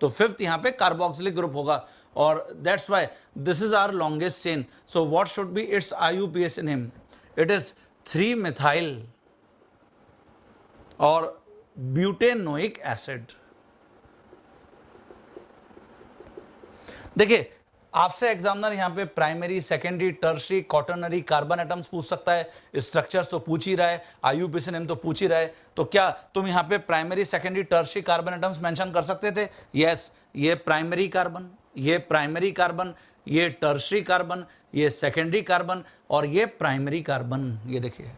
तो 5th यहां पे carboxylic group होगा, और that's why this is our longest chain. So what should be its IUPAC name? It is 3-methyl और ब्यूटेनोइक एसिड. देखिए, आपसे एग्जामिनर यहां पे primary, secondary, tertiary, quaternary carbon atoms पूछ सकता है, स्ट्रक्चर्स तो पूछ ही रहा है, IUPAC नेम तो पूछ ही रहा है, तो क्या तुम यहां पे primary, secondary, tertiary carbon atoms mention कर सकते थे? यस, ये प्राइमरी कार्बन, ये प्राइमरी कार्बन, ये टर्शरी कार्बन, ये सेकेंडरी कार्बन और ये प्राइमरी कार्बन. ये देखिए,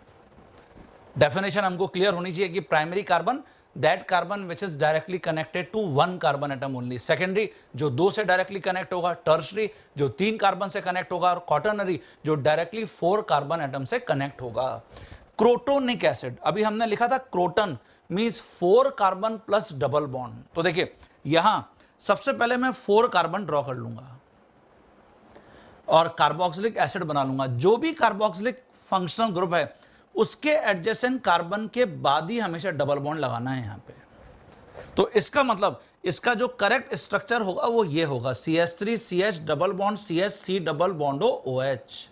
डेफिनेशन हमको क्लियर होनी चाहिए कि primary carbon that carbon which is directly connected to 1 carbon atom only, secondary जो 2 से डायरेक्टली कनेक्ट होगा, टर्शरी जो 3 कार्बन से कनेक्ट होगा, और क्वाटरनरी जो डायरेक्टली 4 कार्बन एटम से कनेक्ट होगा. क्रोटोनिक एसिड, अभी हमने लिखा था croton means 4 carbon plus double bond. तो देखिए, यहां सबसे पहले मैं 4 कार्बन ड्रॉ कर लूंगा और कार्बोक्सिलिक एसिड बना लूंगा. जो भी कार्बोक्सिलिक फंक्शनल ग्रुप है उसके एडजेसेंट कार्बन के बाद ही हमेशा डबल बॉन्ड लगाना है यहां पे. तो इसका मतलब इसका जो करेक्ट स्ट्रक्चर होगा वो ये होगा, CH3 CH double bond CH C double bond OH.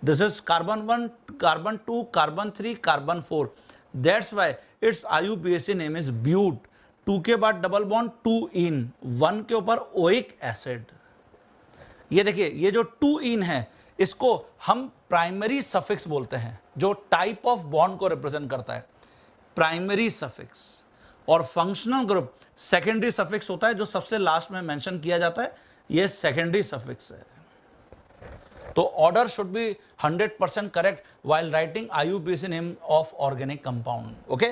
This is carbon 1, carbon 2, carbon 3, carbon 4. That's why it's IUPAC name is but. 2 के बाद डबल बॉन्ड 2 इन, 1 के ऊपर ओइक एसिड. ये देखिए, ये जो 2 इन है इसको हम प्राइमरी सफिक्स बोलते हैं, जो टाइप ऑफ बॉन्ड को रिप्रेजेंट करता है, प्राइमरी सफिक्स. और फंक्शनल ग्रुप सेकेंडरी सफिक्स होता है, जो सबसे लास्ट में मेंशन किया जाता है, ये सेकेंडरी सफिक्स है. तो order should be 100% correct while writing IUPAC name of organic compound. Okay,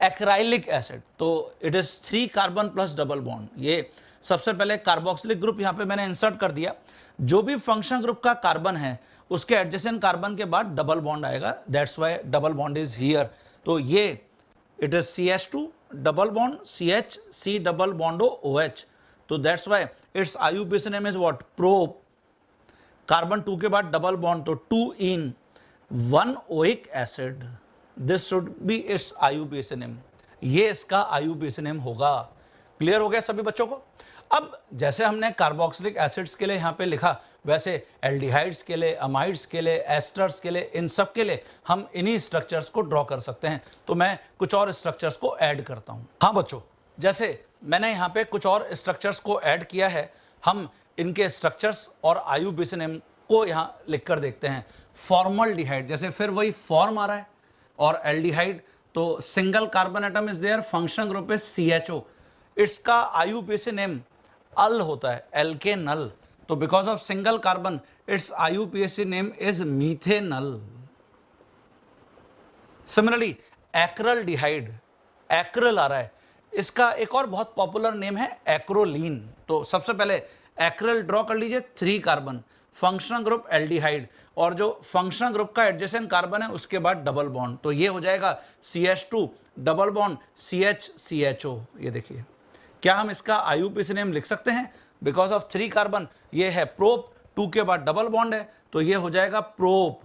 acrylic acid, तो it is 3 carbon plus double bond. ये सबसे पहले कार्बोक्सिलिक ग्रुप यहां पे मैंने इंसर्ट कर दिया. जो भी फंक्शनल ग्रुप का कार्बन है उसके एडजेसेंट कार्बन के बाद डबल बॉन्ड आएगा, that's why double bond is here. तो ये it is CH2 double bond CH C double bond OH. तो that's why it's IUPAC name is what? Prop. Carbon 2 के बाद डबल बॉन्ड, तो 2 en 1 oic acid. This should be its IUPAC name. ये इसका IUPAC name होगा. Clear हो गया सभी बच्चों को? अब जैसे हमने कार्बोक्सिलिक एसिड्स के लिए यहां पे लिखा, वैसे एल्डिहाइड्स के लिए, अमाइड्स के लिए, एस्टर्स के लिए, इन सब के लिए हम इन्हीं स्ट्रक्चर्स को ड्रॉ कर सकते हैं. तो मैं कुछ और स्ट्रक्चर्स को ऐड करता हूं. हाँ बच्चों, जैसे मैंने यहां पे कुछ और स्ट्रक्चर्स को ऐड किया है, हम इनके स्ट्रक्चर्स और IUPAC नेम को यहां लिखकर देखते हैं. फॉर्मल्डिहाइड, जैसे फिर वही फॉर्म आ रहा है, और एल्डिहाइड तो single carbon atom is there, functional group is CHO. इसका IUPAC नेम अल होता है, एल्केनल. तो because of single carbon it's IUPAC name is methanal. Similarly acraldehyde, acral आ रहा है, इसका एक और बहुत पॉपुलर नेम है एक्रोलीन. तो सबसे पहले एक्रल ड्रॉ कर लीजिए, 3 कार्बन, फंक्शनल ग्रुप एल्डिहाइड, और जो फंक्शनल ग्रुप का एडजेसेंट कार्बन है उसके बाद डबल बॉन्ड, तो ये हो जाएगा CH2 double bond CH CHO. ये देखिए, क्या हम इसका IUPAC नेम लिख सकते हैं? बिकॉज ऑफ 3 कार्बन, ये है प्रोप, 2 के बाद डबल बॉन्ड है, तो ये हो जाएगा prop.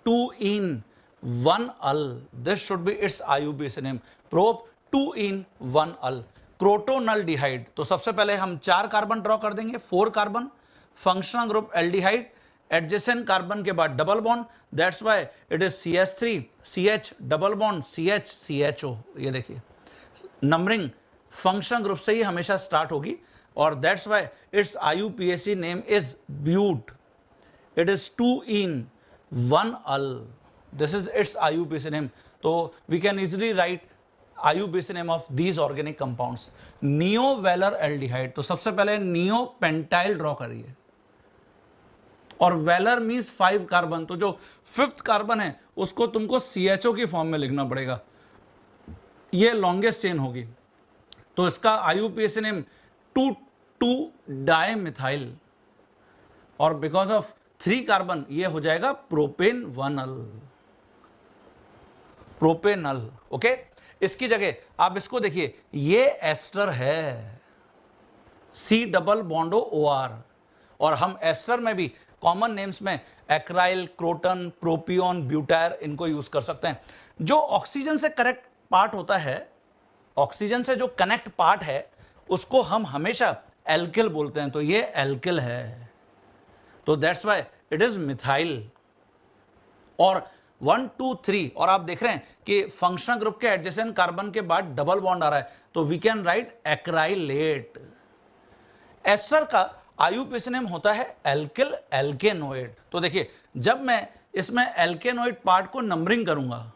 2 en 1 al, this should be its IUPAC name. Prop 2 en 1 al. Crotonaldehyde, तो सबसे पहले हम 4 कार्बन ड्रॉ कर देंगे, 4 carbon, functional group aldehyde, adjacent carbon के बाद double bond, that's why it is CH3 CH double bond CH CHO. ये देखिए, नंबरिंग फंक्शनल ग्रुप से ही हमेशा स्टार्ट होगी, और that's why it's IUPAC name is but. It is 2 en 1 al. This is its IUPAC name. तो we can easily write IUPAC name of these organic compounds. Neovaler aldehyde, तो सबसे पहले neopentyl draw करिए, और velar means 5 carbon, तो जो 5th carbon है उसको तुमको CHO की फॉर्म में लिखना पड़ेगा, ये लॉन्गेस्ट चेन होगी, तो इसका IUPAC नेम 2,2-डाइमिथाइल, और बिकॉज ऑफ 3 कार्बन ये हो जाएगा प्रोपेनवनल, प्रोपेनल। ओके, इसकी जगह आप इसको देखिए, ये एस्टर है, C डबल बॉन्डो OR, और हम एस्टर में भी कॉमन नेम्स में एक्राइल, क्रोटन, प्रोपियोन, ब्यूटायर इनको यूज कर सकते हैं। जो ऑक्सीजन से करेक्ट पार्ट होता है, ऑक्सीजन से जो कनेक्ट पार्ट है उसको हम हमेशा एल्किल बोलते हैं, तो ये एल्किल है, तो that's why it is methyl. और 1 2 3, और आप देख रहे हैं कि फंक्शनल ग्रुप के एडजेसेंट कार्बन के बाद डबल बॉन्ड आ रहा है, तो we can write acrylate. Ester का IUPAC नेम होता है एल्किल एल्केनोइड। तो देखिए, जब मैं इसमें एल्केनोइड पार्ट को नंबरिंग करूंगा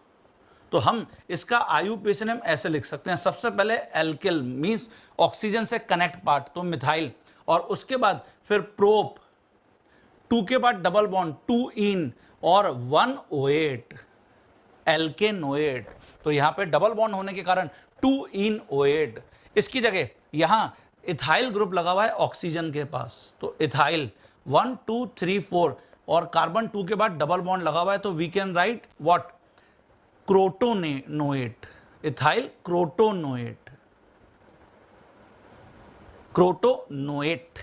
तो हम इसका IUPAC नेम ऐसे लिख सकते हैं, सबसे पहले एल्किल मींस ऑक्सीजन से कनेक्ट पार्ट, तो मिथाइल, और उसके बाद फिर प्रोप, 2 के बाद डबल बॉन्ड 2 इन और 1 OH एल्केनोइड, तो यहां पे डबल बॉन्ड होने के कारण 2 इन OH। इसकी जगह यहां इथाइल ग्रुप लगा हुआ है ऑक्सीजन के पास, तो इथाइल 1 2 3 4, और कार्बन 2 के बाद डबल बॉन्ड लगा हुआ है, तो we can write what, crotonoate, ethyl crotonoate, crotonoate.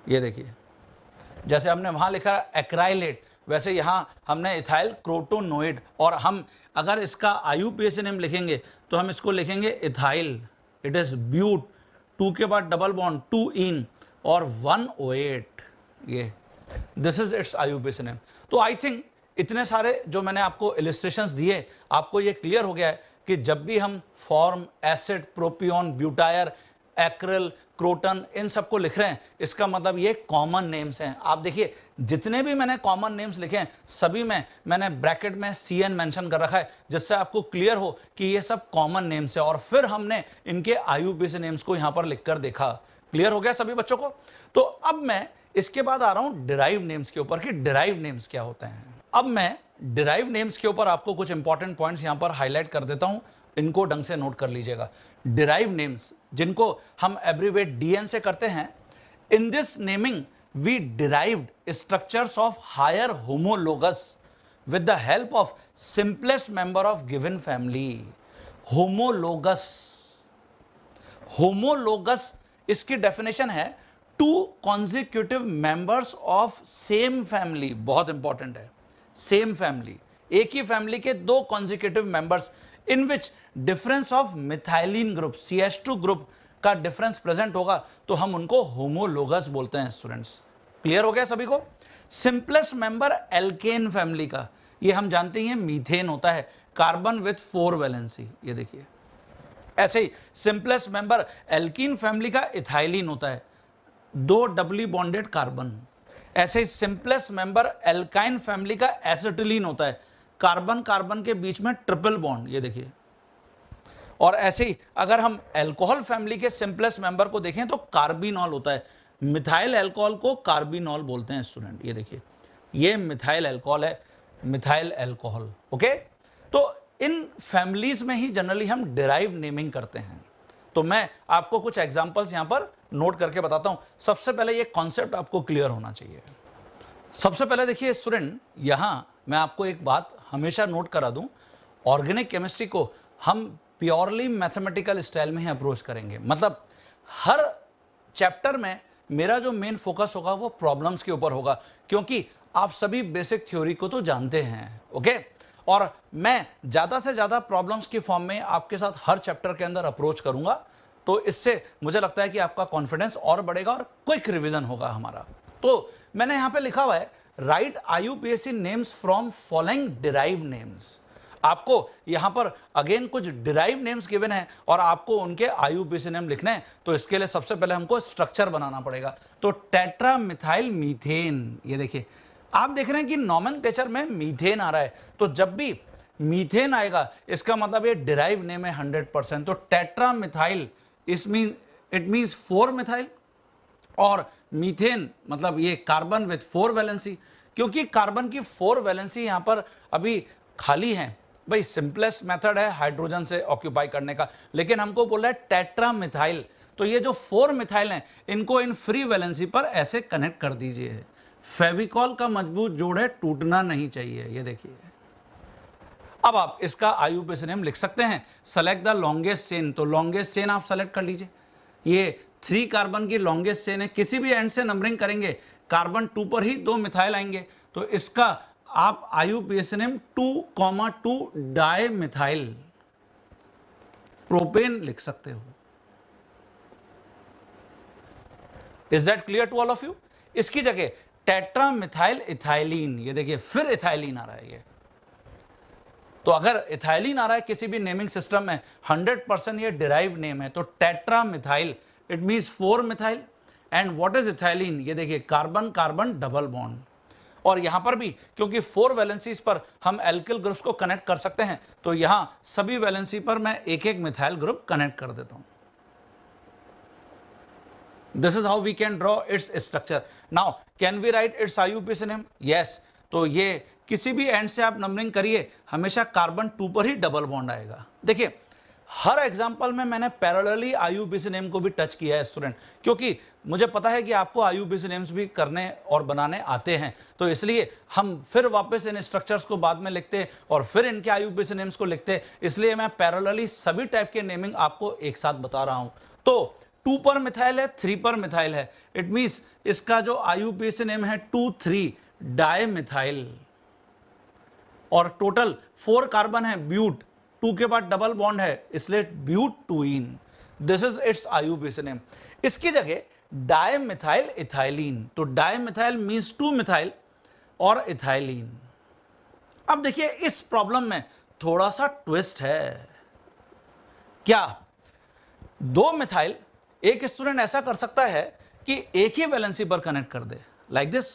ये देखिए, जैसे हमने वहां लिखा एक्राइलेट, वैसे यहां हमने इथाइल क्रोटोनोएट, और हम अगर इसका IUPAC नेम लिखेंगे तो हम इसको लिखेंगे इथाइल, इट इज ब्यूट, 2 के बाद डबल बॉन्ड 2 इन और 1 OH, ये this is its IUPAC name. तो आई थिंक इतने सारे जो मैंने आपको इलिस्ट्रेशंस दिए, आपको ये क्लियर हो गया है कि जब भी हम फॉर्म, एसिड, प्रोपियोन, ब्यूटायर, एक्रिल, क्रोटन इन सबको लिख रहे हैं, इसका मतलब ये कॉमन नेम्स हैं। आप देखिए, जितने भी मैंने कॉमन नेम्स लिखे हैं सभी में मैंने ब्रैकेट में CN मेंशन कर रखा है, जिससे आपको क्लियर हो कि ये सब कॉमन नेम्स है, और फिर हमने इनके IUPAC नेम्स को यहां पर लिखकर देखा। क्लियर हो गया सभी बच्चों को? तो अब मैं इसके बाद आ रहा हूं डिराइव नेम्स के ऊपर कि डिराइव नेम्स क्या होते हैं। अब मैं डिराइव नेम्स के ऊपर आपको कुछ इंपॉर्टेंट पॉइंट्स यहां पर हाईलाइट कर देता हूं, इनको ढंग से नोट कर लीजिएगा। डिराइव नेम्स जिनको हम एब्रीवेट DN से करते हैं, in this naming we derived structures of higher homologous with the help of simplest member of given family. Homologous, homologous इसकी डेफिनेशन है 2 consecutive members of same family, बहुत इंपॉर्टेंट है, same family, एक ही family के 2 consecutive members in which difference of methylene group CH2 group का difference present होगा, तो हम उनको होमोलोगस बोलते हैं स्टूडेंट्स। क्लियर हो गया सभी को? सिंपलेस्ट मेंबर एल्केन फैमिली का, ये हम जानते हैं मीथेन होता है, कार्बन विथ 4 वैलेंसी, ये देखिए। ऐसे ही सिंपलेस्ट मेंबर एल्कीन फैमिली का इथाइलिन होता है, 2 डबली बॉन्डेड कार्बन। ऐसे ही सिंपलेस्ट मेंबर एल्काइन फैमिली का एसिटिलीन होता है, कार्बन कार्बन के बीच में ट्रिपल बॉन्ड, ये देखिए। और ऐसे ही अगर हम अल्कोहल फैमिली के सिंपलेस्ट मेंबर को देखें तो कार्बिनॉल होता है, मिथाइल अल्कोहल को कार्बिनॉल बोलते हैं स्टूडेंट, ये देखिए, ये मिथाइल अल्कोहल है, मिथाइल अल्कोहल। ओके, तो इन फैमिलीज में ही जनरली हम डिराइव नेमिंग करते हैं। तो मैं आपको कुछ एग्जांपल्स यहां पर नोट करके बताता हूं। सबसे पहले ये कॉन्सेप्ट आपको क्लियर होना चाहिए। सबसे पहले देखिए स्टूडेंट, यहां मैं आपको एक बात हमेशा नोट करा दूं, ऑर्गेनिक केमिस्ट्री को हम प्योरली मैथमेटिकल स्टाइल में ही अप्रोच करेंगे। मतलब हर चैप्टर में मेरा जो मेन फोकस होगा वो प्रॉब्लम्स के ऊपर होगा, क्योंकि आप सभी बेसिक थ्योरी को तो जानते हैं। ओके, और मैं ज्यादा से ज्यादा प्रॉब्लम्स की फॉर्म में आपके साथ हर चैप्टर के अंदर अप्रोच करूंगा, तो इससे मुझे लगता है कि आपका कॉन्फिडेंस और बढ़ेगा और क्विक रिवीजन होगा हमारा। तो मैंने यहां पे लिखा हुआ है, right IUPAC names from following derive names. आपको यहां पर अगेन कुछ डिराइव नेम्स गिवन है और आपको उनके IUPAC नेम लिखने हैं। तो इसके लिए सबसे पहले हमको स्ट्रक्चर बनाना पड़ेगा। तो टेट्रा मिथाइल मीथेन, ये देखिए, आप देख रहे हैं कि नॉमेनक्लेचर में मीथेन आ रहा है, तो जब भी मीथेन आएगा इसका मतलब ये डिराइव नेम है 100%। तो tetra methyl it means 4 methyl, और मीथेन मतलब ये कार्बन विथ 4 वैलेंसी, क्योंकि कार्बन की 4 वैलेंसी यहां पर अभी खाली है। भाई सिंपलेस्ट मेथड है हाइड्रोजन से ऑक्यूपाई करने का, लेकिन हमको बोल रहा है टेट्रा मिथाइल, तो ये जो 4 मिथाइल हैं इनको इन फ्री वैलेंसी पर ऐसे कनेक्ट कर दीजिए। फेविकॉल का मजबूत जोड़ है, टूटना नहीं चाहिए, ये देखिए। अब आप इसका IUPAC नेम लिख सकते हैं, सेलेक्ट द लॉन्गेस्ट चेन, तो लॉन्गेस्ट चेन आप सेलेक्ट कर लीजिए। ये 3 कार्बन की लॉन्गेस्ट चेन है, किसी भी एंड से नंबरिंग करेंगे कार्बन 2 पर ही 2 मिथाइल आएंगे, तो इसका आप IUPAC name 2,2 dimethyl propane लिख सकते हो। Is that clear to all of you? इसकी जगह टेट्रा मिथाइल इथाइलिन, ये देखिए फिर इथाइलिन आ रहा है ये। तो अगर इथाइलिन आ रहा है किसी भी नेमिंग सिस्टम में 100% ये डिराइव नेम है, तो tetra methyl it means 4 methyl. And what is ethylene? ये देखिए कार्बन कार्बन डबल बॉन्ड, और यहां पर भी क्योंकि 4 वैलेंसीज पर हम एल्किल ग्रुप्स को कनेक्ट कर सकते हैं, तो यहां सभी वैलेंसी पर मैं एक एक मिथाइल ग्रुप कनेक्ट कर देता हूं। This is how we can draw its structure. Now, can we write its IUPAC name? Yes. तो ये किसी भी एंड से आप नंबरिंग करिए, हमेशा कार्बन 2 पर ही डबल बॉन्ड आएगा। देखिए हर एग्जांपल में मैंने पैरेलली IUPAC नेम को भी टच किया है स्टूडेंट, क्योंकि मुझे पता है कि आपको IUPAC नेम्स भी करने और बनाने आते हैं, तो इसलिए हम फिर वापस इन स्ट्रक्चर्स को बाद में लिखते और फिर इनके IUPAC नेम्स को लिखते, इसलिए मैं पैरेलली सभी टाइप के नेमिंग आपको एक साथ बता रहा हूं। तो 2 पर मिथाइल है, 3 पर मिथाइल है, इट मींस इसका जो IUPAC नेम है 2,3 डाई मिथाइल, और टोटल 4 कार्बन है, ब्यूट 2 के बाद डबल बॉन्ड है, इसलिए butene. This is its IUPAC name. इसकी जगह डाई मिथाइल इथाइलिन, तो डाई मिथाइल मींस 2 मिथाइल और इथाइलिन। अब देखिए इस प्रॉब्लम में थोड़ा सा ट्विस्ट है। क्या 2 मिथाइल एक स्टूडेंट ऐसा कर सकता है कि एक ही वैलेंसी पर कनेक्ट कर दे, लाइक दिस,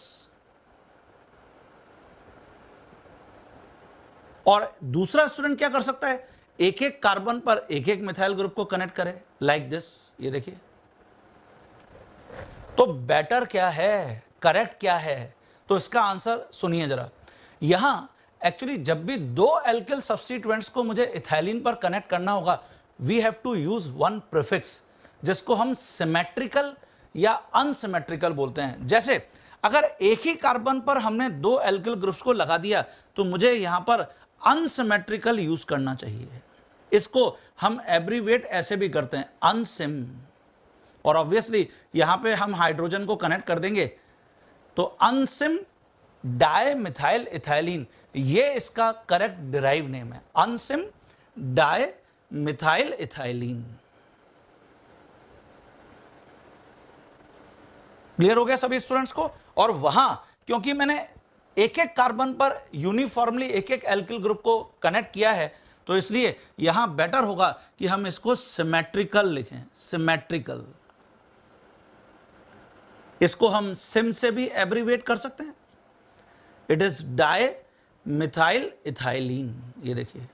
और दूसरा स्टूडेंट क्या कर सकता है, एक एक कार्बन पर एक एक मिथाइल ग्रुप को कनेक्ट करे, लाइक दिस, ये देखिए। तो बेटर क्या है, करेक्ट क्या है? तो इसका आंसर सुनिए जरा। यहां एक्चुअली जब भी 2 एल्किल सब्स्टिट्यूएंट्स को मुझे इथाइलिन पर कनेक्ट करना होगा, we have to use one prefix, जिसको हम सिमेट्रिकल या अनसिमेट्रिकल बोलते हैं। जैसे अगर एक ही कार्बन पर हमने 2 एल्किल ग्रुप्स को लगा दिया, तो मुझे यहां पर अनसिमेट्रिकल यूज करना चाहिए। इसको हम एब्रीवेट ऐसे भी करते हैं, अनसिम, और ऑब्वियसली यहां पे हम हाइड्रोजन को कनेक्ट कर देंगे, तो अनसिम डाई मिथाइल इथाइलिन, ये इसका करेक्ट डिराइव नेम है, अनसिम डाई मिथाइल इथाइलिन। क्लियर हो गया सभी स्टूडेंट्स को? और वहां क्योंकि मैंने एक एक कार्बन पर यूनिफॉर्मली एक एक एल्किल ग्रुप को कनेक्ट किया है, तो इसलिए यहां बेटर होगा कि हम इसको सिमेट्रिकल लिखें, सिमेट्रिकल। इसको हम सिम से भी एब्रीवेट कर सकते हैं, it is die methyl ethylene, ये देखिए।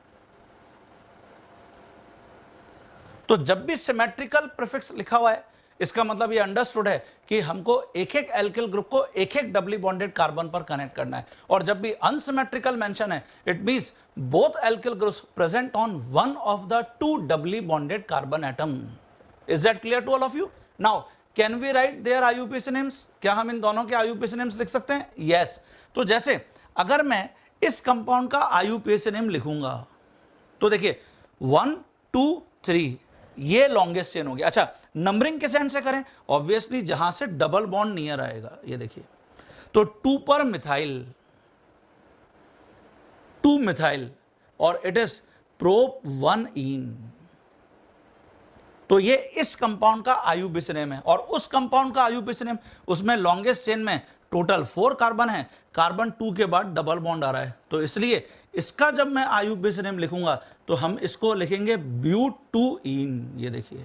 तो जब भी सिमेट्रिकल प्रीफिक्स लिखा हुआ है, इसका मतलब ये अंडरस्टूड है कि हमको एक एक एल्किल ग्रुप को एक एक डबली बॉन्डेड कार्बन पर कनेक्ट करना है। और जब भी अनसिमेट्रिकल मेंशन है, it means both alkyl groups present on one of the 2 doubly bonded carbon atom. Is that clear to all of you? Now can we write their IUPAC names? क्या हम इन दोनों के IUPAC नेम्स लिख सकते हैं? Yes. तो जैसे अगर मैं इस कंपाउंड का IUPAC नेम लिखूंगा, तो देखिए 1 2 3 ये लॉन्गेस्ट चेन हो गया। अच्छा, नंबरिंग किस एंड से करें? ऑब्वियसली जहां से डबल बॉन्ड नियर आएगा, ये देखिए। तो 2 पर मिथाइल, 2 मिथाइल, और इट इज प्रोप 1 इन, तो ये इस कंपाउंड का IUPAC नेम है। और उस कंपाउंड का IUPAC नेम, उसमें लॉन्गेस्ट चेन में टोटल 4 कार्बन है, कार्बन 2 के बाद डबल बॉन्ड आ रहा है, तो इसलिए इसका जब मैं IUPAC नेम लिखूंगा तो हम इसको लिखेंगे ब्यूटूइन, ये देखिए।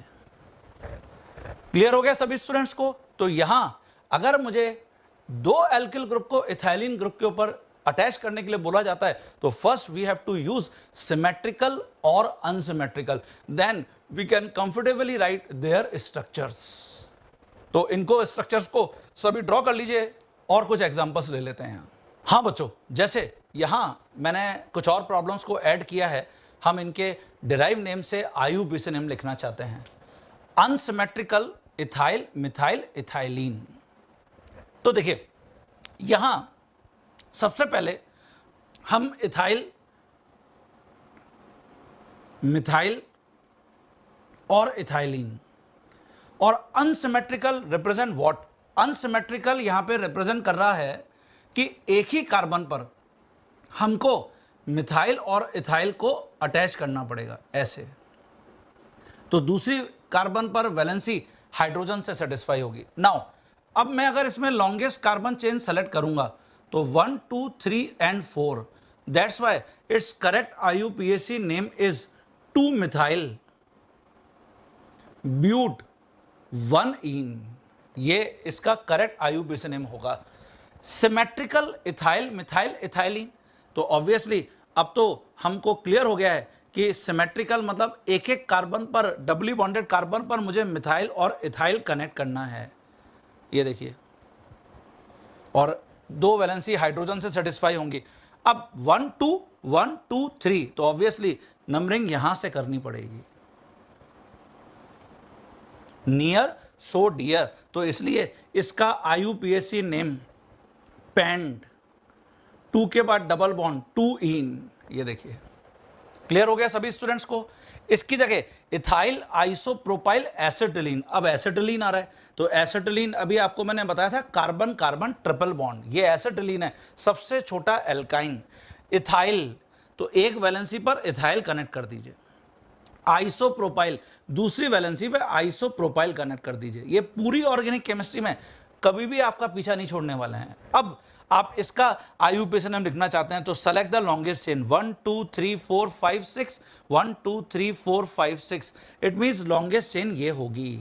क्लियर हो गया सभी स्टूडेंट्स को? तो यहां अगर मुझे 2 एल्किल ग्रुप को इथाइलिन ग्रुप के ऊपर अटैच करने के लिए बोला जाता है, तो first we have to use symmetrical और unsymmetrical, then we can comfortably write their structures. तो इनको स्ट्रक्चर्स को सभी ड्रॉ कर लीजिए और कुछ एग्जांपल्स ले लेते हैं यहाँ। हाँ बच्चों, जैसे यहाँ मैंने कुछ और प्रॉब्लम्स को ऐड किया है। हम इनके डिराइव नेम से IUPAC नेम लिखना चाहते हैं। Unsymmetrical ethyl methyl ethylene. तो देखिए यहां सबसे पहले हम इथाइल मिथाइल और इथाइलिन और अनसिमेट्रिकल रिप्रेजेंट व्हाट। अनसिमेट्रिकल यहां पे रिप्रेजेंट कर रहा है कि एक ही कार्बन पर हमको मिथाइल और इथाइल को अटैच करना पड़ेगा ऐसे, तो दूसरी कार्बन पर वैलेंसी हाइड्रोजन से सेटिस्फाई होगी। नाउ अब मैं अगर इसमें लॉन्गेस्ट कार्बन चेन सेलेक्ट करूंगा तो 1 2 3 and 4, that's why its correct IUPAC name is 2 methyl but 1 en. ये इसका करेक्ट IUPAC नेम होगा। सिमेट्रिकल इथाइल मिथाइल इथाइलिन, तो ऑब्वियसली अब तो हमको क्लियर हो गया है कि सिमेट्रिकल मतलब एक एक कार्बन पर, डबली बॉन्डेड कार्बन पर मुझे मिथाइल और इथाइल कनेक्ट करना है। ये देखिए, और 2 वैलेंसी हाइड्रोजन से सेटिस्फाई होंगी। अब 1 2 1 2 3, तो ऑब्वियसली नंबरिंग यहां से करनी पड़ेगी, नियर सो डियर, तो इसलिए इसका IUPAC नेम पेंड, 2 के बाद डबल बॉन्ड 2 इन। ये देखिए क्लियर हो गया सभी स्टूडेंट्स को। इसकी जगह इथाइल आइसोप्रोपाइल एसिटिलीन, अब एसिटिलीन आ रहा है, तो एसिटिलीन अभी आपको मैंने बताया था कार्बन कार्बन ट्रिपल बॉन्ड, ये एसिटिलीन है, सबसे छोटा एल्काइन। इथाइल, तो एक वैलेंसी पर इथाइल कनेक्ट कर दीजिए। आइसोप्रोपाइल, दूसरी वैलेंसी पे आइसोप्रोपाइल कनेक्ट कर दीजिए। ये पूरी ऑर्गेनिक केमिस्ट्री में कभी भी आपका पीछा नहीं छोड़ने वाले हैं। अब आप इसका IUPAC नेम लिखना चाहते हैं तो select the longest chain 1 2 3 4 5 6, 1 2 3 4 5 6, it means longest chain ये होगी,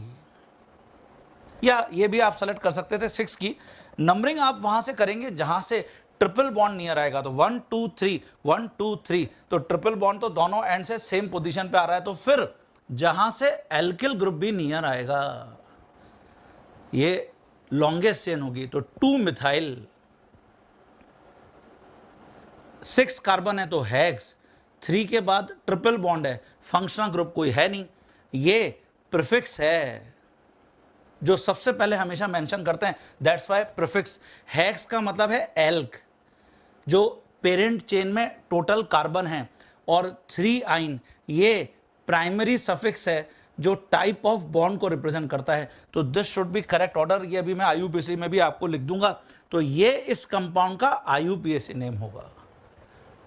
या ये भी आप सेलेक्ट कर सकते थे 6 की। नंबरिंग आप वहां से करेंगे जहां से ट्रिपल बॉन्ड नियर आएगा, तो 1 2 3 1 2 3, तो ट्रिपल बॉन्ड तो दोनों एंड से सेम पोजीशन पे आ रहा है, तो फिर जहां से एल्किल ग्रुप भी नियर आएगा ये लॉन्गेस्ट चेन होगी। तो 2 मिथाइल, 6 कार्बन है तो हेक्स, 3 के बाद ट्रिपल बॉन्ड है, फंक्शनल ग्रुप कोई है नहीं, ये प्रीफिक्स है जो सबसे पहले हमेशा मेंशन करते हैं, दैट्स व्हाई प्रीफिक्स। हेक्स का मतलब है एल्क, जो पेरेंट चेन में टोटल कार्बन है, और 3 आइन ये प्राइमरी सफिक्स है जो टाइप ऑफ बॉन्ड को रिप्रेजेंट करता है। तो this should B correct order, ये अभी मैं IUPAC में भी आपको लिख दूंगा, तो ये इस कंपाउंड का IUPAC नेम होगा।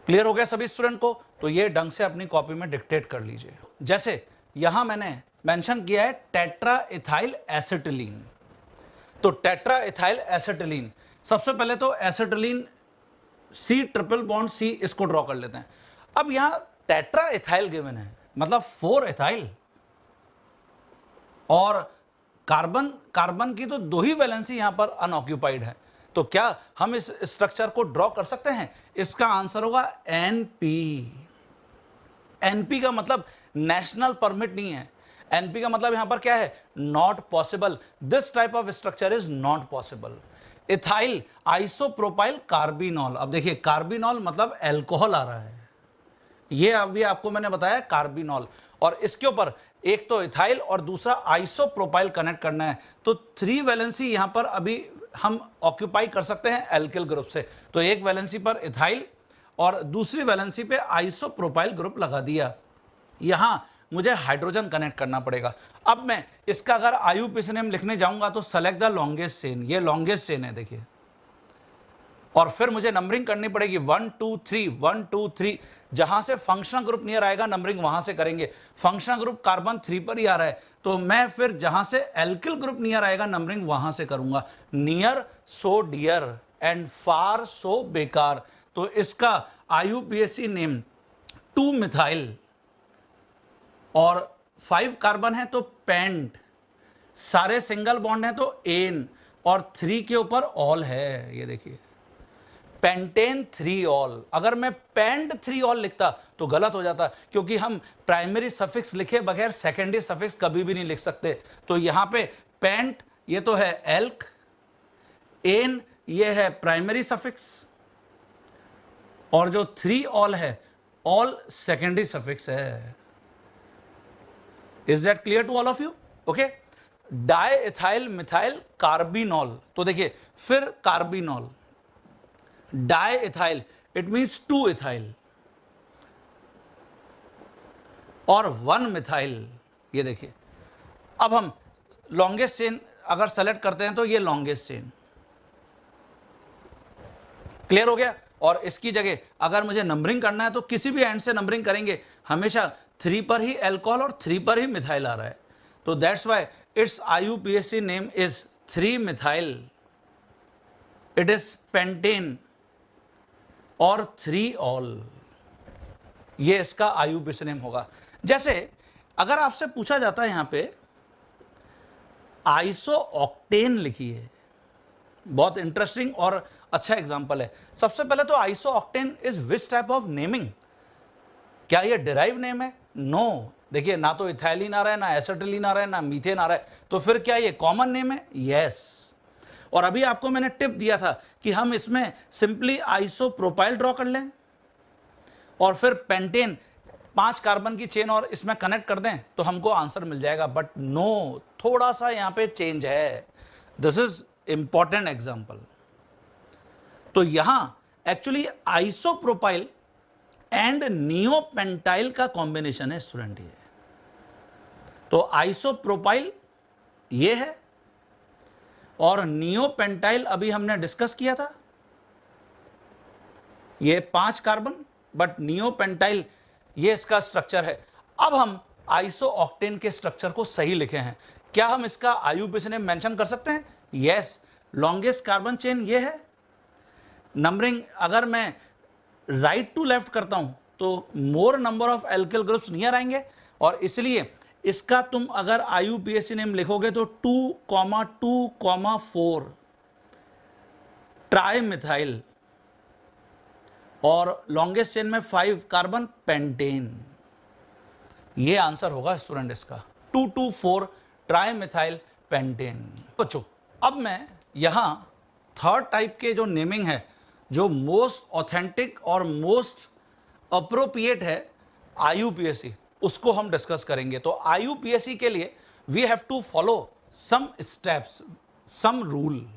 क्लियर हो गया सभी स्टूडेंट को? तो ये ढंग से अपनी कॉपी में डिक्टेट कर लीजिए। जैसे यहां मैंने मेंशन किया है टेट्रा इथाइल एसिटिलीन, तो टेट्रा इथाइल एसिटिलीन, सबसे पहले तो acetylene C triple bond C, इसको ड्रॉ कर लेते हैं। अब यहां टेट्रा इथाइल गिवन है, मतलब 4 इथाइल, और कार्बन कार्बन की तो 2 ही वैलेंसी यहां पर अनऑक्यूपाइड है, तो क्या हम इस स्ट्रक्चर को ड्रॉ कर सकते हैं? इसका आंसर होगा NP। NP का मतलब नेशनल परमिट नहीं है, NP का मतलब यहां पर क्या है? Not possible, this type of structure is not possible. Ethyl isopropyl carbinol, अब देखिए कार्बिनॉल मतलब अल्कोहल आ रहा है, ये अभी आपको मैंने बताया कार्बिनॉल, और इसके ऊपर एक तो इथाइल और दूसरा आइसोप्रोपाइल कनेक्ट करना है, तो 3 वैलेंसी यहां पर अभी हम ऑक्यूपाई कर सकते हैं एल्किल ग्रुप से। तो एक वैलेंसी पर इथाइल और दूसरी वैलेंसी पे आइसोप्रोपाइल ग्रुप लगा दिया, यहां मुझे हाइड्रोजन कनेक्ट करना पड़ेगा। अब मैं इसका अगर IUPAC नेम लिखने जाऊंगा तो सेलेक्ट द लॉन्गेस्ट चेन, ये लॉन्गेस्ट चेन है देखिए, और फिर मुझे नंबरिंग करनी पड़ेगी 1 2 3 1 2 3, जहां से फंक्शनल ग्रुप नियर आएगा नंबरिंग वहां से करेंगे। फंक्शनल ग्रुप कार्बन 3 पर ही आ रहा है, तो मैं फिर जहां से एल्किल ग्रुप नियर आएगा नंबरिंग वहां से करूंगा। Near so dear and far so बेकार, तो इसका IUPAC नेम 2 मिथाइल, और 5 कार्बन है तो पेंट, सारे सिंगल बॉन्ड है तो एन, और 3 के ऊपर ऑल है, ये देखिए पेंटेन 3 ऑल। अगर मैं पेंट 3 ऑल लिखता तो गलत हो जाता, क्योंकि हम प्राइमरी सफिक्स लिखे बगैर सेकेंडरी सफिक्स कभी भी नहीं लिख सकते, तो यहां पे पेंट ये तो है एल्क, एन ये है प्राइमरी सफिक्स, और जो 3 ऑल है ऑल सेकेंडरी सफिक्स है। Is that clear to all of you? Okay. Diethyl methyl carbinol, तो देखिए फिर carbinol, diethyl it means 2 ethyl, और 1 मिथाइल। ये देखिए अब हम लॉन्गेस्ट चेन अगर सेलेक्ट करते हैं तो ये लॉन्गेस्ट चेन, क्लियर हो गया। और इसकी जगह अगर मुझे नंबरिंग करना है तो किसी भी एंड से नंबरिंग करेंगे, हमेशा 3 पर ही अल्कोहल और 3 पर ही मिथाइल आ रहा है, तो that's why it's IUPAC name is 3 methyl, it is pentane और 3 ऑल, ये इसका IUPAC नेम होगा। जैसे अगर आपसे पूछा जाता है यहां पे आइसोऑक्टेन लिखिए, बहुत इंटरेस्टिंग और अच्छा एग्जांपल है। सबसे पहले तो isooctane is which type of naming? क्या ये डिराइव नेम है? नो। देखिए ना तो इथाइलिन आ रहा है, ना एसिटिलीन आ रहा है, ना मीथेन आ रहा है, तो फिर क्या ये कॉमन नेम है? यस। और अभी आपको मैंने टिप दिया था कि हम इसमें सिंपली आइसोप्रोपाइल ड्रॉ कर लें और फिर पेंटेन 5 कार्बन की चेन और इसमें कनेक्ट कर दें तो हमको आंसर मिल जाएगा। बट नो, थोड़ा सा यहां पे चेंज है। This is important example. तो यहां एक्चुअली आइसोप्रोपाइल एंड नियोपेंटाइल का कॉम्बिनेशन है स्टूडेंट। ये तो आइसोप्रोपाइल ये है और नियोपेंटाइल अभी हमने डिस्कस किया था, ये 5 कार्बन, बट नियोपेंटाइल ये इसका स्ट्रक्चर है। अब हम आइसोऑक्टेन के स्ट्रक्चर को सही लिखे हैं। क्या हम इसका IUPAC नेम मेंशन कर सकते हैं? यस। लॉन्गेस्ट कार्बन चेन ये है। नंबरिंग अगर मैं राइट टू लेफ्ट करता हूं तो मोर number of alkyl groups near आएंगे, और इसलिए इसका तुम अगर IUPAC नेम लिखोगे तो 2,2,4 ट्राई मिथाइल, और लॉन्गेस्ट चेन में 5 कार्बन पेंटेन। ये आंसर होगा स्टूडेंट इसका 2,2,4 ट्राई मिथाइल पेंटेन। बच्चों अब मैं यहां थर्ड टाइप के जो नेमिंग है, जो मोस्ट ऑथेंटिक और मोस्ट अप्रोप्रिएट है IUPAC, उसको हम डिस्कस करेंगे। तो IUPAC के लिए we have to follow some steps, some rule,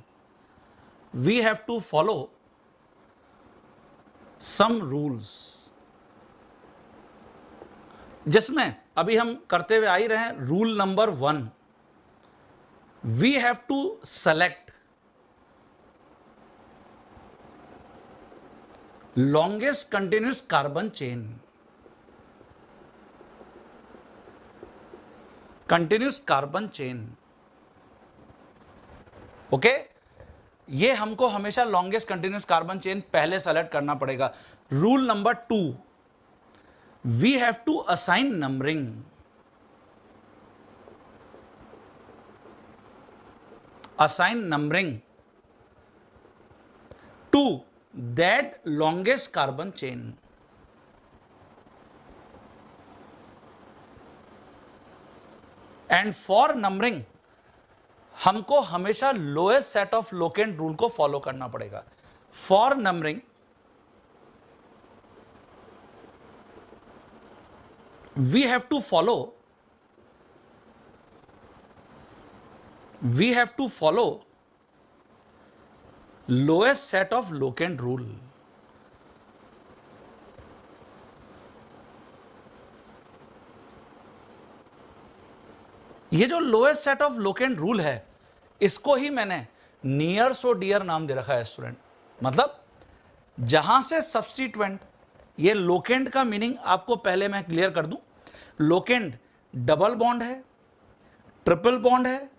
we have to follow some rules, जिसमें अभी हम करते हुए आ ही रहे हैं। Rule number 1, we have to select longest continuous carbon chain, continuous carbon chain। Okay, ये हमको हमेशा longest continuous carbon chain पहले सेलेक्ट करना पड़ेगा। Rule number 2, we have to assign numbering, assign numbering to that longest carbon chain। And for numbering हमको हमेशा lowest set of locant rule को follow करना पड़ेगा। For numbering we have to follow lowest set of locant rule. ये जो lowest set of locant rule है, इसको ही मैंने नियर सो डियर नाम दे रखा है स्टूडेंट। मतलब जहां से सब्स्टिट्यूएंट, ये लोकेंट का मीनिंग आपको पहले मैं क्लियर कर दूं। लोकेंट डबल बॉन्ड है, ट्रिपल बॉन्ड है,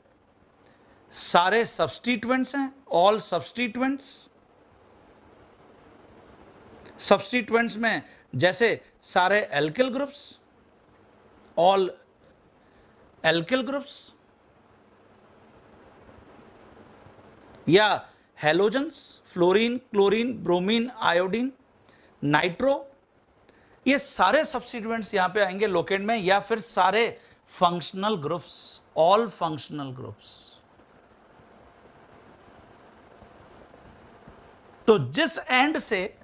सारे सब्स्टिट्यूएंट्स हैं, ऑल सब्स्टिट्यूएंट्स। सब्स्टिट्यूएंट्स में जैसे सारे alkyl groups, all alkyl groups, या halogens, fluorine, chlorine, bromine, iodine, nitro, ये सारे सब्स्टिट्यूएंट्स यहां पे आएंगे लोकेंट में। या फिर सारे functional groups, all functional groups. तो जिस एंड से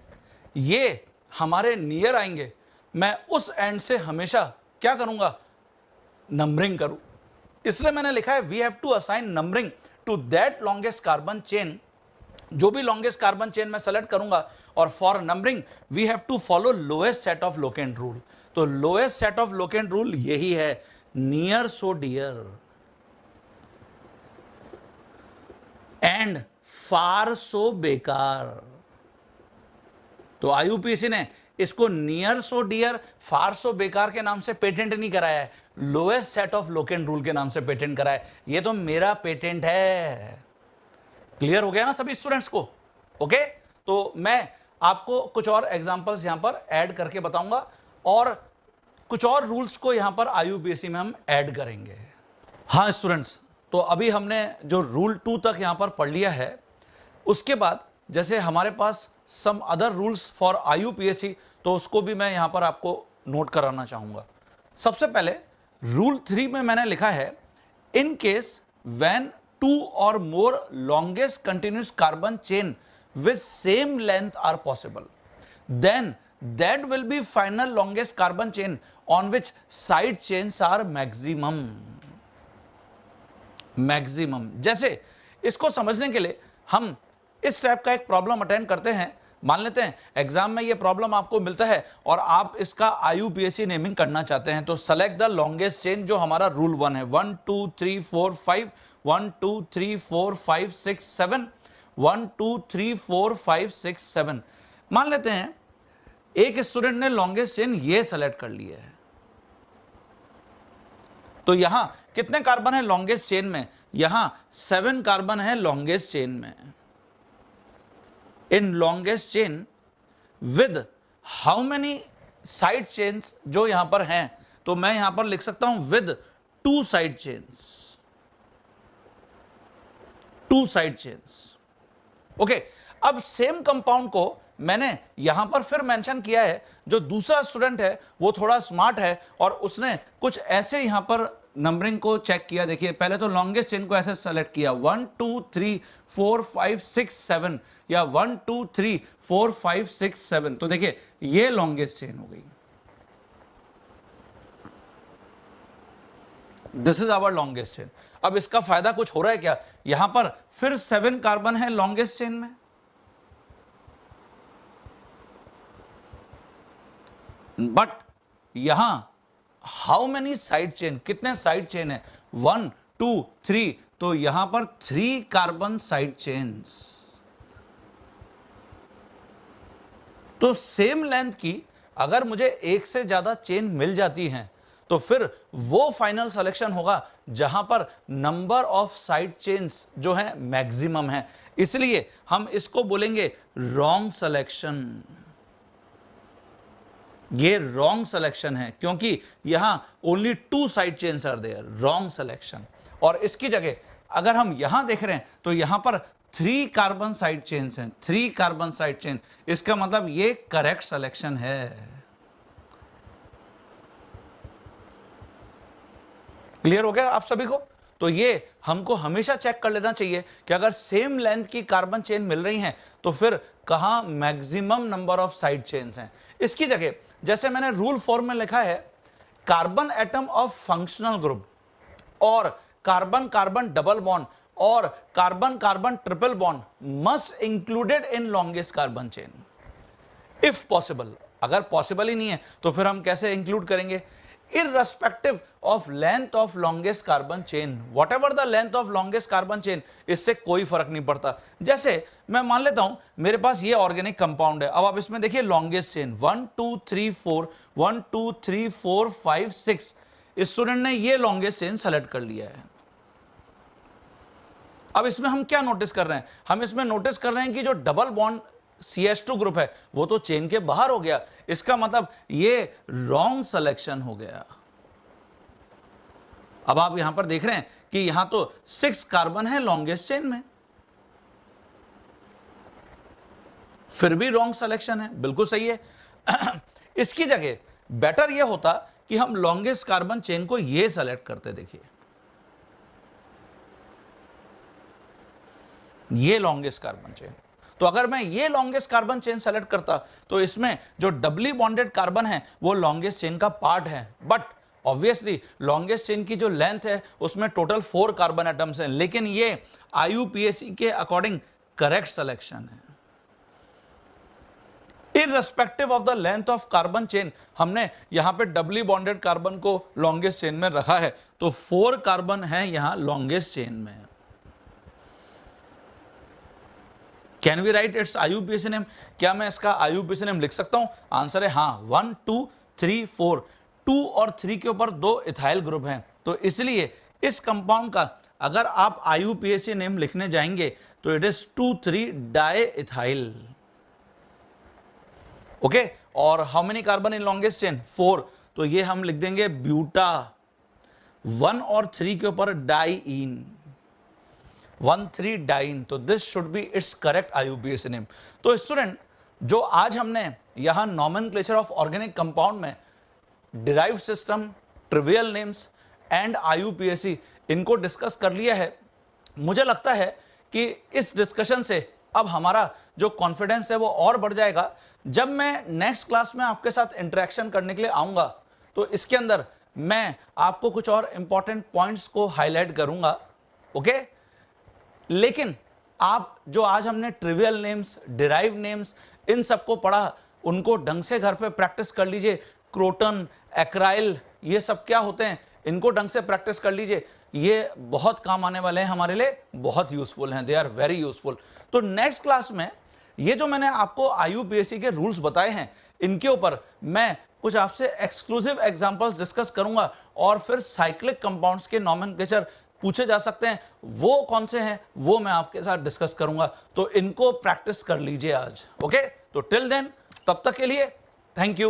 ये हमारे नियर आएंगे, मैं उस एंड से हमेशा क्या करूंगा, नंबरिंग करूं। इसलिए मैंने लिखा है we have to assign numbering to that longest carbon chain. जो भी लॉन्गेस्ट कार्बन चेन मैं सेलेक्ट करूंगा, और for numbering we have to follow lowest set of locant rule. तो lowest set of locant rule यही है, near so dear and far so बेकार। तो आईयूपीएसी ने इसको नियर सो डियर, फार सो बेकार के नाम से पेटेंट नहीं कराया है, lowest set of locant rule के नाम से पेटेंट कराया है। ये तो मेरा पेटेंट है। क्लियर हो गया ना सभी स्टूडेंट्स को? ओके, तो मैं आपको कुछ और एग्जांपल्स यहां पर ऐड करके बताऊंगा, और कुछ और रूल्स को यहां पर आईयूपीएसी में हम ऐड करेंगे। हाँ स्टूडेंट्स, तो अभी हमने जो रूल 2 तक यहां पर पढ़ लिया है, उसके बाद जैसे हमारे पास some other rules for IUPAC, तो उसको भी मैं यहां पर आपको नोट कराना चाहूंगा। सबसे पहले रूल 3 में मैंने लिखा है, in case when 2 or more longest continuous carbon chain with same length are possible, then that will be final longest carbon chain on which side chains are maximum। जैसे इसको समझने के लिए हम इस टाइप का एक प्रॉब्लम अटेंड करते हैं। मान लेते हैं एग्जाम में ये प्रॉब्लम आपको मिलता है और आप इसका आईयूपीएसी नेमिंग करना चाहते हैं, तो सेलेक्ट द लॉन्गेस्ट चेन, जो हमारा रूल 1 है, 1 2 3 4 5 1 2 3 4 5 6 7 1 2 3 4 5 6 7। मान लेते हैं एक स्टूडेंट ने लॉन्गेस्ट चेन ये सेलेक्ट कर लिया है, तो यहां कितने कार्बन है लॉन्गेस्ट चेन में? यहां 7 कार्बन है लॉन्गेस्ट चेन में। In longest chain with how many side chains जो यहां पर हैं, तो मैं यहां पर लिख सकता हूं with 2 side chains, 2 side chains. Okay, अब सेम कंपाउंड को मैंने यहां पर फिर मेंशन किया है। जो दूसरा स्टूडेंट है वो थोड़ा स्मार्ट है और उसने कुछ ऐसे यहां पर नंबरिंग को चेक किया। देखिए, पहले तो लॉन्गेस्ट चेन को ऐसे सेलेक्ट किया, 1 2 3 4 5 6 7 या 1 2 3 4 5 6 7। तो देखिए ये लॉन्गेस्ट चेन हो गई, this is our longest chain. अब इसका फायदा कुछ हो रहा है क्या? यहां पर फिर 7 कार्बन है लॉन्गेस्ट चेन में, बट यहां हाउ मेनी साइड चेन, कितने साइड चेन है? 1 2 3, तो यहां पर 3 कार्बन साइड चेन्स। तो सेम लेंथ की अगर मुझे एक से ज्यादा चेन मिल जाती हैं, तो फिर वो फाइनल सिलेक्शन होगा जहां पर नंबर ऑफ साइड चेन्स जो है मैक्सिमम है। इसलिए हम इसको बोलेंगे रॉन्ग सिलेक्शन। ये रॉन्ग सिलेक्शन है क्योंकि यहां only 2 side chains are there, wrong selection. और इसकी जगह अगर हम यहां देख रहे हैं तो यहां पर 3 कार्बन साइड चेन्स हैं, 3 कार्बन साइड चेन। इसका मतलब ये करेक्ट सिलेक्शन है। क्लियर हो गया आप सभी को? तो ये हमको हमेशा चेक कर लेना चाहिए कि अगर सेम लेंथ की कार्बन चेन मिल रही हैं तो फिर कहां maximum number of side chains हैं। इसकी जगह जैसे मैंने रूल 4 में लिखा है, carbon atom of functional group और कार्बन कार्बन डबल बॉन्ड और carbon carbon triple bond must included in longest carbon chain if possible. अगर पॉसिबल ही नहीं है तो फिर हम कैसे इंक्लूड करेंगे? irrespective of length of longest carbon chain, whatever the length of longest carbon chain, इससे कोई फर्क नहीं पड़ता। जैसे मैं मान लेता हूं मेरे पास ये ऑर्गेनिक कंपाउंड है, अब आप इसमें देखिए लॉन्गेस्ट चेन 1 2 3 4 1 2 3 4 5 6। स्टूडेंट ने ये लॉन्गेस्ट चेन सेलेक्ट कर लिया है। अब इसमें हम क्या नोटिस कर रहे हैं? हम इसमें नोटिस कर रहे हैं कि जो डबल बॉन्ड CH2 ग्रुप है वो तो चेन के बाहर हो गया। इसका मतलब ये रॉन्ग सिलेक्शन हो गया। अब आप यहां पर देख रहे हैं कि यहां तो 6 कार्बन है लॉन्गेस्ट चेन में, फिर भी रॉन्ग सिलेक्शन है। बिल्कुल सही है। इसकी जगह बेटर यह होता कि हम लॉन्गेस्ट कार्बन चेन को ये सेलेक्ट करते। देखिए ये लॉन्गेस्ट कार्बन चेन, तो अगर मैं ये लॉन्गेस्ट कार्बन चेन सेलेक्ट करता तो इसमें जो डबली बॉन्डेड कार्बन है वो लॉन्गेस्ट चेन का पार्ट है, बट ऑब्वियसली लॉन्गेस्ट चेन की जो लेंथ है उसमें टोटल 4 कार्बन एटम्स हैं, लेकिन ये IUPAC के अकॉर्डिंग करेक्ट सिलेक्शन है। Irrespective of the length of carbon chain हमने यहां पे डबली बॉन्डेड कार्बन को लॉन्गेस्ट चेन में रखा है, तो 4 कार्बन है यहां लॉन्गेस्ट चेन में। Can we write its IUPAC name? क्या मैं इसका IUPAC नेम लिख सकता हूं? आंसर है हाँ, 1 2 3 4। 2 और 3 के ऊपर 2 इथाइल ग्रुप हैं, तो इसलिए इस कंपाउंड का अगर आप IUPAC नेम लिखने जाएंगे तो it is 2,3 di ethyl. Okay, और how many carbon in longest chain? 4, तो ये हम लिख देंगे ब्यूटा। 1 और 3 के ऊपर डाईन, 1,3 डाइन, तो this should be it's correct IUPAC name. तो स्टूडेंट, जो आज हमने यहां नॉमेनक्लेचर ऑफ ऑर्गेनिक कंपाउंड में derived system, trivial names and IUPAC इनको डिस्कस कर लिया है, मुझे लगता है कि इस डिस्कशन से अब हमारा जो कॉन्फिडेंस है वो और बढ़ जाएगा। जब मैं नेक्स्ट क्लास में आपके साथ इंटरेक्शन करने के लिए आऊंगा तो इसके अंदर मैं आपको कुछ और इंपॉर्टेंट पॉइंट्स को हाईलाइट करूंगा। ओके, लेकिन आप जो आज हमने ट्रिवियल नेम्स, डिराइव नेम्स, इन सबको पढ़ा, उनको ढंग से घर पे प्रैक्टिस कर लीजिए। क्रोटन, एक्राइल, ये सब क्या होते हैं, इनको ढंग से प्रैक्टिस कर लीजिए। ये बहुत काम आने वाले हैं हमारे लिए, बहुत यूजफुल हैं, दे आर वेरी यूजफुल। तो नेक्स्ट क्लास में ये जो मैंने आपको IUPAC के रूल्स बताए हैं, इनके ऊपर मैं कुछ आपसे एक्सक्लूसिव एग्जांपल्स डिस्कस करूंगा, और फिर साइक्लिक कंपाउंड्स के नॉमेनक्लेचर पूछे जा सकते हैं, वो कौन से हैं वो मैं आपके साथ डिस्कस करूंगा। तो इनको प्रैक्टिस कर लीजिए आज। ओके, तो टिल देन, तब तक के लिए थैंक यू।